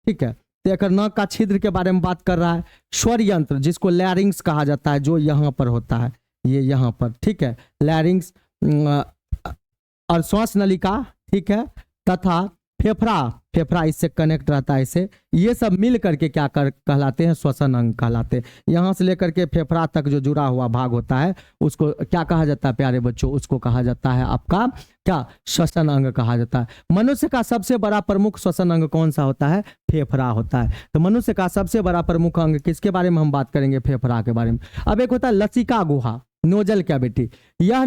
ठीक है, तो एक नाक का छिद्र के बारे में बात कर रहा है। स्वर यंत्र जिसको लैरिंग्स कहा जाता है, जो यहाँ पर होता है, ये यहाँ पर, ठीक है, लैरिंग्स, और श्वास नलिका, ठीक है, तथा फेफड़ा इससे कनेक्ट रहता है इसे, ये सब मिल करके क्या कहलाते हैं, श्वसन अंग कहलाते हैं। यहाँ से लेकर के फेफड़ा तक जो जुड़ा हुआ भाग होता है उसको क्या कहा जाता है प्यारे बच्चों, उसको कहा जाता है आपका क्या, श्वसन अंग कहा जाता है। मनुष्य का सबसे बड़ा प्रमुख श्वसन अंग कौन सा होता है, फेफड़ा होता है। तो मनुष्य का सबसे बड़ा प्रमुख अंग किसके बारे में हम बात करेंगे, फेफड़ा के बारे में। अब एक होता है लसिका गुहा, नोजल कैविटी, यह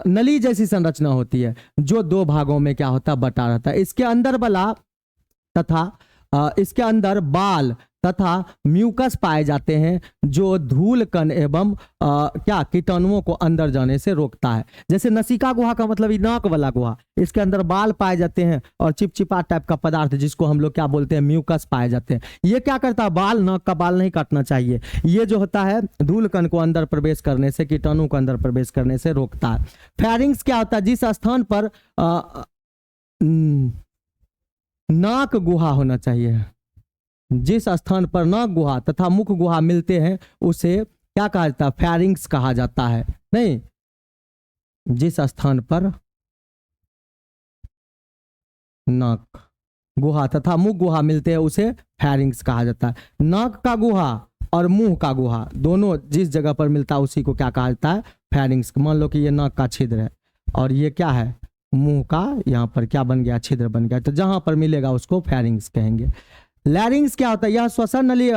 नली जैसी संरचना होती है जो दो भागों में क्या होता है, बटा रहता है। इसके अंदर बला तथा इसके अंदर बाल तथा म्यूकस पाए जाते हैं जो धूल कण एवं क्या कीटाणुओं को अंदर जाने से रोकता है। जैसे नसिका गुहा का मतलब नाक वाला गुहा, इसके अंदर बाल पाए जाते हैं और चिपचिपा टाइप का पदार्थ जिसको हम लोग क्या बोलते हैं, म्यूकस पाए जाते हैं। ये क्या करता है, बाल, नाक का बाल नहीं काटना चाहिए, ये जो होता है धूल कण को अंदर प्रवेश करने से, कीटाणु को अंदर प्रवेश करने से रोकता है। फेरिंग्स क्या होता है, जिस स्थान पर नाक गुहा होना चाहिए, जिस स्थान पर नाक गुहा तथा मुख गुहा मिलते हैं उसे क्या कहा जाता है, फेरिंग्स कहा जाता है। नहीं, जिस स्थान पर नाक गुहा तथा मुख गुहा मिलते हैं उसे फेरिंग्स कहा जाता है। नाक का गुहा और मुंह का गुहा दोनों जिस जगह पर मिलता है उसी को क्या कहा जाता है, फेरिंग्स। मान लो कि ये नाक का छिद्र है और ये क्या है, मुंह का, यहाँ पर क्या बन गया, छिद्र बन गया, तो जहां पर मिलेगा उसको फेरिंग्स कहेंगे। लैरिंग्स क्या होता है, यह श्वसन नली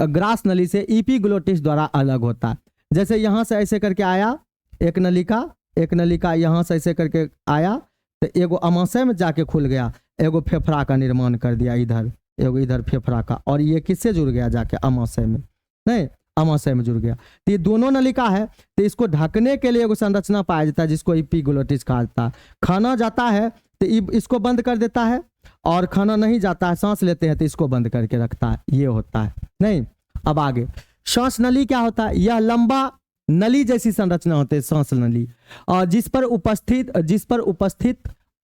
ग्रास नली से इपीग्लोटिस द्वारा अलग होता है। जैसे यहाँ से ऐसे करके आया एक नलिका यहाँ से ऐसे करके आया तो एगो अमाशय में जाके खुल गया, एगो फेफड़ा का निर्माण कर दिया इधर, एगो इधर फेफड़ा का, और ये किससे जुड़ गया जाके, अमाशय में, नहीं अमाशय में जुड़ गया। तो ये दोनों नलिका है, तो इसको ढकने के लिए एगो संरचना पाया जाता है जिसको इपीग्लोटिस कहा जाता है। खाना जाता है तो इसको बंद कर देता है, और खाना नहीं जाता है, सांस लेते हैं तो इसको बंद करके रखता है, ये होता है। नहीं, अब आगे श्वास नली क्या होता है, यह लंबा नली जैसी संरचना होती है, सांस नली, और जिस पर उपस्थित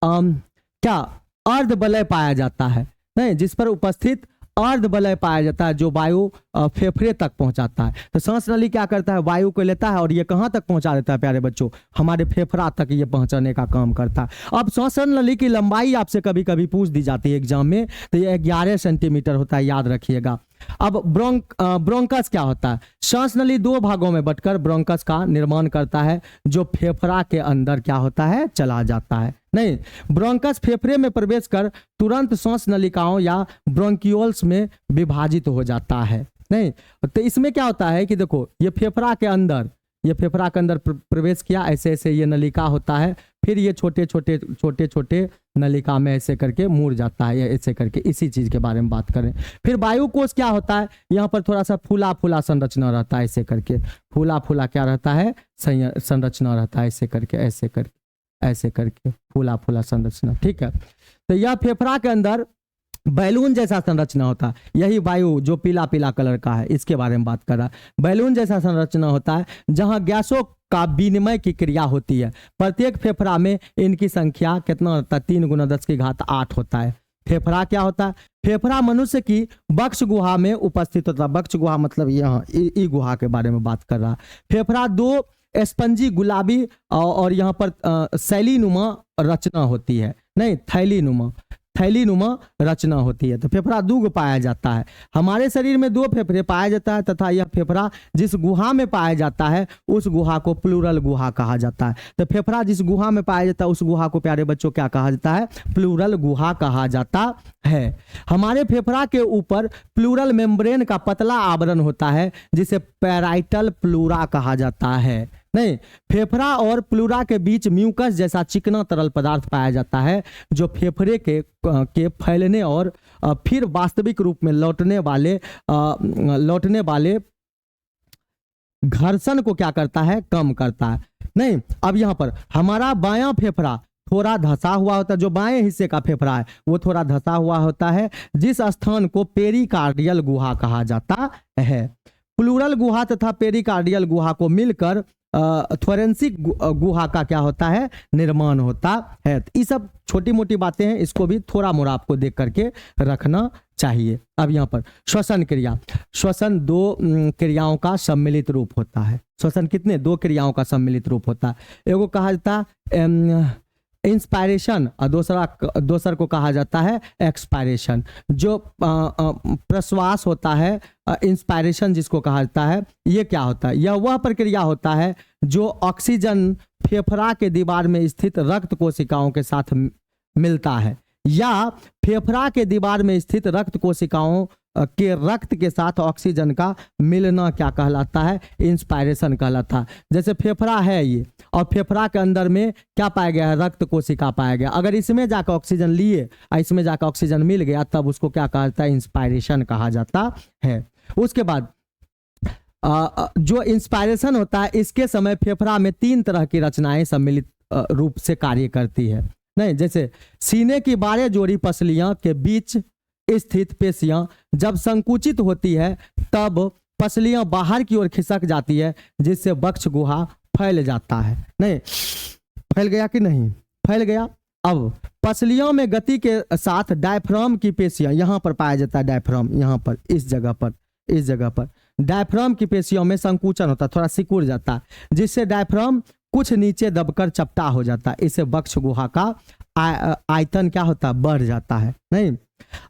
क्या अर्धवलय पाया जाता है, नहीं, जिस पर उपस्थित अर्धवलय पाया जाता है जो वायु फेफड़े तक पहुंचाता है। तो सांस नली क्या करता है, वायु को लेता है और ये कहां तक पहुंचा देता है प्यारे बच्चों, हमारे फेफड़ा तक ये पहुंचाने का काम करता है। अब श्वसन नली की लंबाई आपसे कभी कभी पूछ दी जाती है एग्जाम में, तो ये 11 सेंटीमीटर होता है, याद रखिएगा। अब ब्रोंकस क्या होता है, श्वास नली दो भागों में बंटकर ब्रोंकस का निर्माण करता है जो फेफड़ा के अंदर क्या होता है, चला जाता है। नहीं, ब्रोंकस फेफड़े में प्रवेश कर तुरंत श्वास नलिकाओं या ब्रोंकियोल्स में विभाजित हो जाता है। नहीं, तो इसमें क्या होता है कि देखो ये फेफड़ा के अंदर प्रवेश किया, ऐसे ऐसे ये नलिका होता है, फिर ये छोटे छोटे नलिका में ऐसे करके मुड़ जाता है, ऐसे करके, इसी चीज के बारे में बात करें। फिर वायु कोश क्या होता है, यहाँ पर थोड़ा सा फूला फूला संरचना रहता है, ऐसे करके फूला फूला क्या रहता है, संरचना रहता है, ऐसे करके फूला फूला संरचना, ठीक है। तो यह फेफड़ा के अंदर बैलून जैसा संरचना होता है, यही वायु जो पीला पीला कलर का है इसके बारे में बात कर रहा है। बैलून जैसा संरचना होता है जहां गैसों का विनिमय की क्रिया होती है। प्रत्येक फेफड़ा में इनकी संख्या कितना होता है, 3 × 10⁸ होता है। फेफड़ा क्या होता है, फेफड़ा मनुष्य की वक्ष गुहा में उपस्थित होता है। वक्ष गुहा मतलब यहाँ ई गुहा के बारे में बात कर रहा है। फेफड़ा 2 स्पंजी गुलाबी और यहाँ पर शैलीनुमा रचना होती है, नहीं थैलीनुमा रचना होती है। तो फेफड़ा 2 पाया जाता है। हमारे शरीर में 2 फेफड़े पाया जाता है तथा यह फेफड़ा जिस गुहा में पाया जाता है उस गुहा को प्लूरल गुहा कहा जाता है। तो फेफड़ा जिस गुहा में पाया जाता है उस गुहा को प्यारे बच्चों क्या कहा जाता है, प्लूरल गुहा कहा जाता है। हमारे फेफड़ा के ऊपर प्लूरल मेम्ब्रेन का पतला आवरण होता है जिसे पैराइटल प्लूरा कहा जाता है। नहीं, फेफड़ा और प्लूरा के बीच म्यूकस जैसा चिकना तरल पदार्थ पाया जाता है जो फेफड़े के फैलने और फिर वास्तविक रूप में लौटने वाले घर्षण को क्या करता है, कम करता है। नहीं, अब यहाँ पर हमारा बायां फेफड़ा थोड़ा धंसा हुआ होता है, जो बाएं हिस्से का फेफड़ा है वो थोड़ा धंसा हुआ होता है, जिस स्थान को पेरिकार्डियल गुहा कहा जाता है। प्लूरल गुहा तथा पेरिकार्डियल गुहा को मिलकर थोरेंसिक गुहा का क्या होता है, निर्माण होता है। तो ये सब छोटी मोटी बातें हैं, इसको भी थोड़ा मोड़ा आपको देख करके रखना चाहिए। अब यहाँ पर श्वसन क्रिया, श्वसन दो क्रियाओं का सम्मिलित रूप होता है। श्वसन कितने, दो क्रियाओं का सम्मिलित रूप होता है। एगो कहा जाता है इंस्पायरेशन और दूसरा को कहा जाता है एक्सपायरेशन। जो प्रश्वास होता है, इंस्पायरेशन जिसको कहा जाता है, ये क्या होता है, यह वह प्रक्रिया होता है जो ऑक्सीजन फेफड़ा के दीवार में स्थित रक्त कोशिकाओं के साथ मिलता है, या फेफड़ा के दीवार में स्थित रक्त कोशिकाओं के रक्त के साथ ऑक्सीजन का मिलना क्या कहलाता है, इंस्पायरेशन कहलाता है। जैसे फेफड़ा है ये, और फेफड़ा के अंदर में क्या पाया गया है, रक्त कोशिका पाया गया। अगर इसमें जाकर ऑक्सीजन लिए और इसमें जाकर ऑक्सीजन मिल गया, तब उसको क्या कहा जाता है, इंस्पायरेशन कहा जाता है। उसके बाद जो इंस्पायरेशन होता है, इसके समय फेफड़ा में 3 तरह की रचनाएं सम्मिलित रूप से कार्य करती है। नहीं, जैसे सीने की 12 जोड़ी पसलियां के बीच स्थित पेशियां जब संकुचित होती है, तब पसलियां बाहर की ओर खिसक जाती है, जिससे वक्ष गुहा फैल जाता है। नहीं, फैल गया कि नहीं, फैल गया। अब पसलियों में गति के साथ डायफ्राम की पेशियां, यहां पर पाया जाता है डायफ्राम, यहां पर इस जगह पर डायफ्राम की पेशियों में संकुचन होता है, थोड़ा सिकुड़ जाता है, जिससे डायफ्राम कुछ नीचे दबकर चपटा हो जाता है। इससे वक्ष गुहा का आयतन क्या होता है, बढ़ जाता है। नहीं,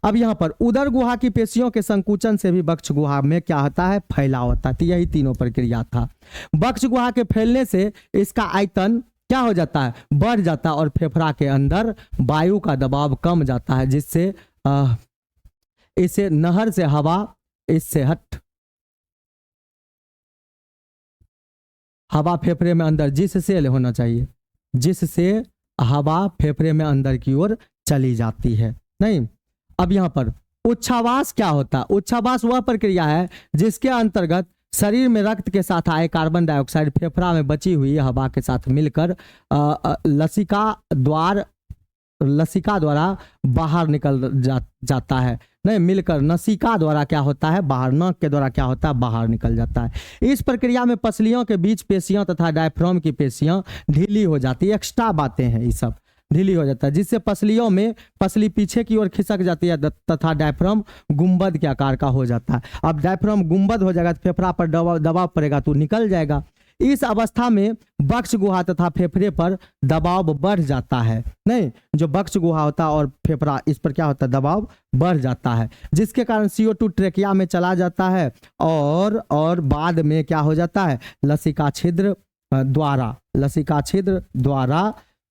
अब यहाँ पर उदर गुहा की पेशियों के संकुचन से भी वक्ष गुहा में क्या होता है, फैलाव होता है। तो यही तीनों प्रक्रिया था। वक्ष गुहा के फैलने से इसका आयतन क्या हो जाता है, बढ़ जाता है, और फेफड़ा के अंदर वायु का दबाव कम जाता है, जिससे इसे नहर से हवा हवा फेफड़े में अंदर, जिससे होना चाहिए, जिससे हवा फेफड़े में अंदर की ओर चली जाती है। नहीं, अब यहाँ पर उच्छ्वास क्या होता है, उच्छ्वास वह प्रक्रिया है जिसके अंतर्गत शरीर में रक्त के साथ आए कार्बन डाइऑक्साइड फेफड़ा में बची हुई हवा के साथ मिलकर लसिका द्वारा बाहर निकल जाता है। नहीं, मिलकर नसिका द्वारा क्या होता है, बाहर, नाक के द्वारा क्या होता है, बाहर निकल जाता है। इस प्रक्रिया में पसलियों के बीच पेशियां तथा डायफ्राम की पेशियां ढीली हो जाती है। एक्स्ट्रा बातें हैं, ये सब ढीली हो जाता है, जिससे पसलियों में पसली पीछे की ओर खिसक जाती है तथा डायफ्राम गुंबद के आकार का हो जाता है। अब डायफ्राम गुंबद हो जाएगा तो फेफड़ा पर दबाव पड़ेगा तो निकल जाएगा। इस अवस्था में वक्ष गुहा तथा फेफड़े पर दबाव बढ़ जाता है। नहीं, जो वक्ष गुहा होता है और फेफड़ा, इस पर क्या होता है, दबाव बढ़ जाता है, जिसके कारण CO2 ट्रेकिया में चला जाता है, और बाद में क्या हो जाता है, लसिका छिद्र द्वारा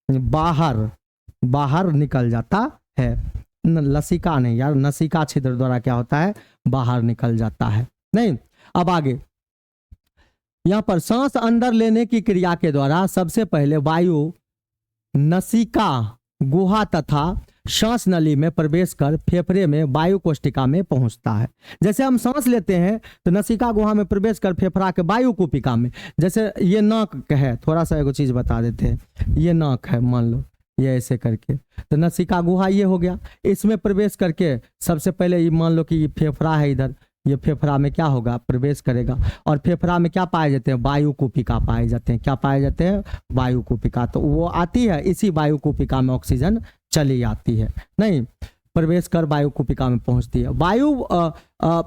बाहर निकल जाता है। लसिका नहीं यार, नसिका छिद्र द्वारा क्या होता है, बाहर निकल जाता है। नहीं, अब आगे यहाँ पर सांस अंदर लेने की क्रिया के द्वारा सबसे पहले वायु नसिका गुहा तथा सांस नली में प्रवेश कर फेफड़े में वायु कोष्ठिका में पहुंचता है। जैसे हम सांस लेते हैं तो नसिका गुहा में प्रवेश कर फेफड़ा के वायु कुपिका में, जैसे ये नाक है, थोड़ा सा एगो चीज बता देते हैं, ये नाक है, मान लो ये ऐसे करके, तो नसिका गुहा ये हो गया, इसमें प्रवेश करके सबसे पहले ये मान लो कि ये फेफड़ा है, इधर ये फेफड़ा में क्या होगा, प्रवेश करेगा, और फेफड़ा में क्या पाए जाते हैं, वायु कुपिका पाए जाते हैं। क्या पाए जाते हैं, वायु कुपिका, तो वो आती है, इसी वायु कुपिका में ऑक्सीजन चली आती है। नहीं, प्रवेश कर वायु कुपिका में पहुंचती है। वायु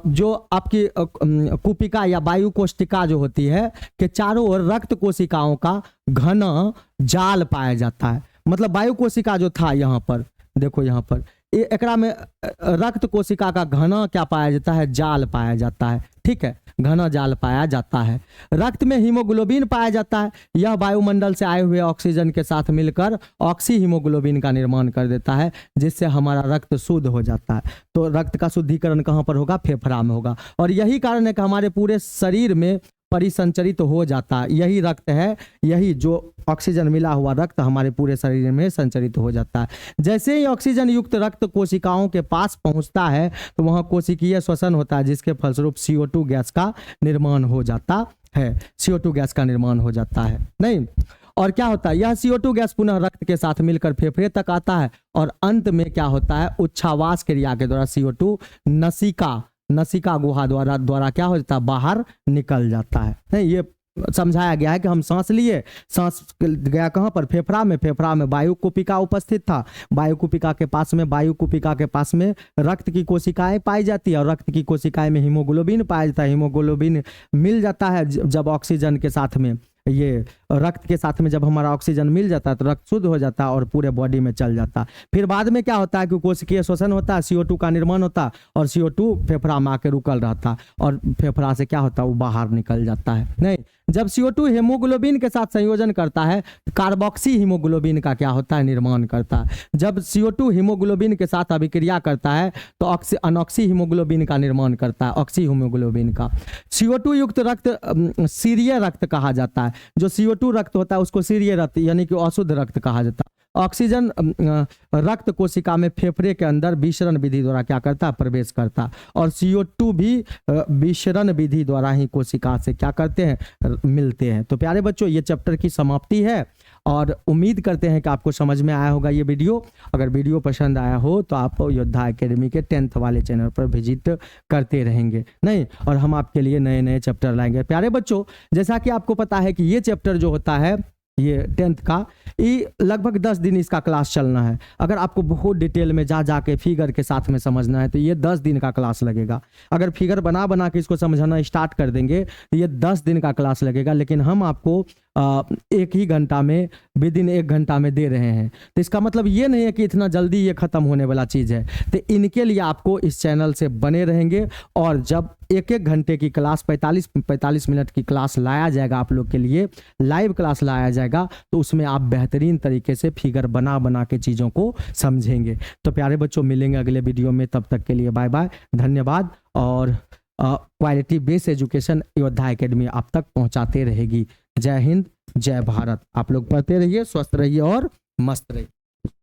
जो आपकी कुपिका या वायु कोष्ठिका जो होती है कि चारों ओर रक्त कोशिकाओं का घना जाल पाया जाता है। मतलब वायु कोशिका जो था, यहाँ पर देखो, यहाँ पर एकरा में रक्त कोशिका का घना क्या पाया जाता है, जाल पाया जाता है। ठीक है, घना जाल पाया जाता है। रक्त में हीमोग्लोबिन पाया जाता है। यह वायुमंडल से आए हुए ऑक्सीजन के साथ मिलकर ऑक्सी हीमोग्लोबिन का निर्माण कर देता है, जिससे हमारा रक्त शुद्ध हो जाता है। तो रक्त का शुद्धिकरण कहाँ पर होगा, फेफड़ा में होगा, और यही कारण है कि हमारे पूरे शरीर में परिसंचरित हो जाता है। यही रक्त है, यही जो ऑक्सीजन मिला हुआ रक्त हमारे पूरे शरीर में संचरित हो जाता है। जैसे ही ऑक्सीजन युक्त रक्त कोशिकाओं के पास पहुंचता है तो वहां कोशिकीय श्वसन होता है, जिसके फलस्वरूप CO2 गैस का निर्माण हो जाता है CO2 गैस का निर्माण हो जाता है। नहीं, और क्या होता है, यह CO2 गैस पुनः रक्त के साथ मिलकर फेफड़े तक आता है और अंत में क्या होता है, उच्छ्वास क्रिया के द्वारा CO2 नसिका गुहा द्वारा क्या हो जाता है, बाहर निकल जाता है। नहीं, ये समझाया गया है कि हम सांस लिए, सांस गया कहाँ पर, फेफड़ा में वायु कुपिका उपस्थित था, वायु कुपिका के पास में रक्त की कोशिकाएं पाई जाती है और रक्त की कोशिकाएं में हीमोग्लोबिन पाया जाता है। हीमोग्लोबिन मिल जाता है जब ऑक्सीजन के साथ में, ये रक्त के साथ में जब हमारा ऑक्सीजन मिल जाता है तो रक्त शुद्ध हो जाता है और पूरे बॉडी में चल जाता है। फिर बाद में क्या होता है कि कोशिकीय श्वसन होता है, CO2 का निर्माण होता है और CO2 फेफड़ा में आके रुकल रहता है और फेफड़ा से क्या होता है, वो बाहर निकल जाता है। नहीं, जब CO2 हीमोग्लोबिन के साथ संयोजन करता है, कार्बोक्सी हीमोग्लोबिन का क्या होता है, निर्माण करता है। जब CO2 हीमोग्लोबिन के साथ अभिक्रिया करता है तो अनॉक्सी हीमोग्लोबिन का निर्माण करता है, ऑक्सी हीमोग्लोबिन का। CO2 युक्त रक्त सीरिय रक्त कहा जाता है। जो CO2 रक्त होता है उसको सीरिय रक्त यानी कि अशुद्ध रक्त कहा जाता है। ऑक्सीजन रक्त कोशिका में फेफड़े के अंदर विसरण विधि द्वारा क्या करता है, प्रवेश करता है और CO2 भी विसरण विधि द्वारा ही कोशिका से क्या करते हैं, मिलते हैं। तो प्यारे बच्चों, ये चैप्टर की समाप्ति है और उम्मीद करते हैं कि आपको समझ में आया होगा ये वीडियो। अगर वीडियो पसंद आया हो तो आप योद्धा एकेडमी के 10th वाले चैनल पर विजिट करते रहेंगे। नहीं, और हम आपके लिए नए नए चैप्टर लाएंगे। प्यारे बच्चों, जैसा कि आपको पता है कि ये चैप्टर जो होता है, ये 10th का, ये लगभग 10 दिन इसका क्लास चलना है। अगर आपको बहुत डिटेल में जा के फिगर के साथ में समझना है तो ये 10 दिन का क्लास लगेगा। अगर फिगर बना के इसको समझाना स्टार्ट कर देंगे तो ये 10 दिन का क्लास लगेगा, लेकिन हम आपको एक ही घंटा में, विदिन 1 घंटा में दे रहे हैं। तो इसका मतलब ये नहीं है कि इतना जल्दी ये खत्म होने वाला चीज़ है। तो इनके लिए आपको इस चैनल से बने रहेंगे और जब 1-1 घंटे की क्लास, 45 मिनट की क्लास लाया जाएगा आप लोग के लिए, लाइव क्लास लाया जाएगा, तो उसमें आप बेहतरीन तरीके से फिगर बना के चीज़ों को समझेंगे। तो प्यारे बच्चों, मिलेंगे अगले वीडियो में, तब तक के लिए बाय बाय, धन्यवाद। और क्वालिटी बेस्ड एजुकेशन योद्धा एकेडमी आप तक पहुंचाते रहेगी। जय हिंद, जय भारत। आप लोग पढ़ते रहिए, स्वस्थ रहिए और मस्त रहिए।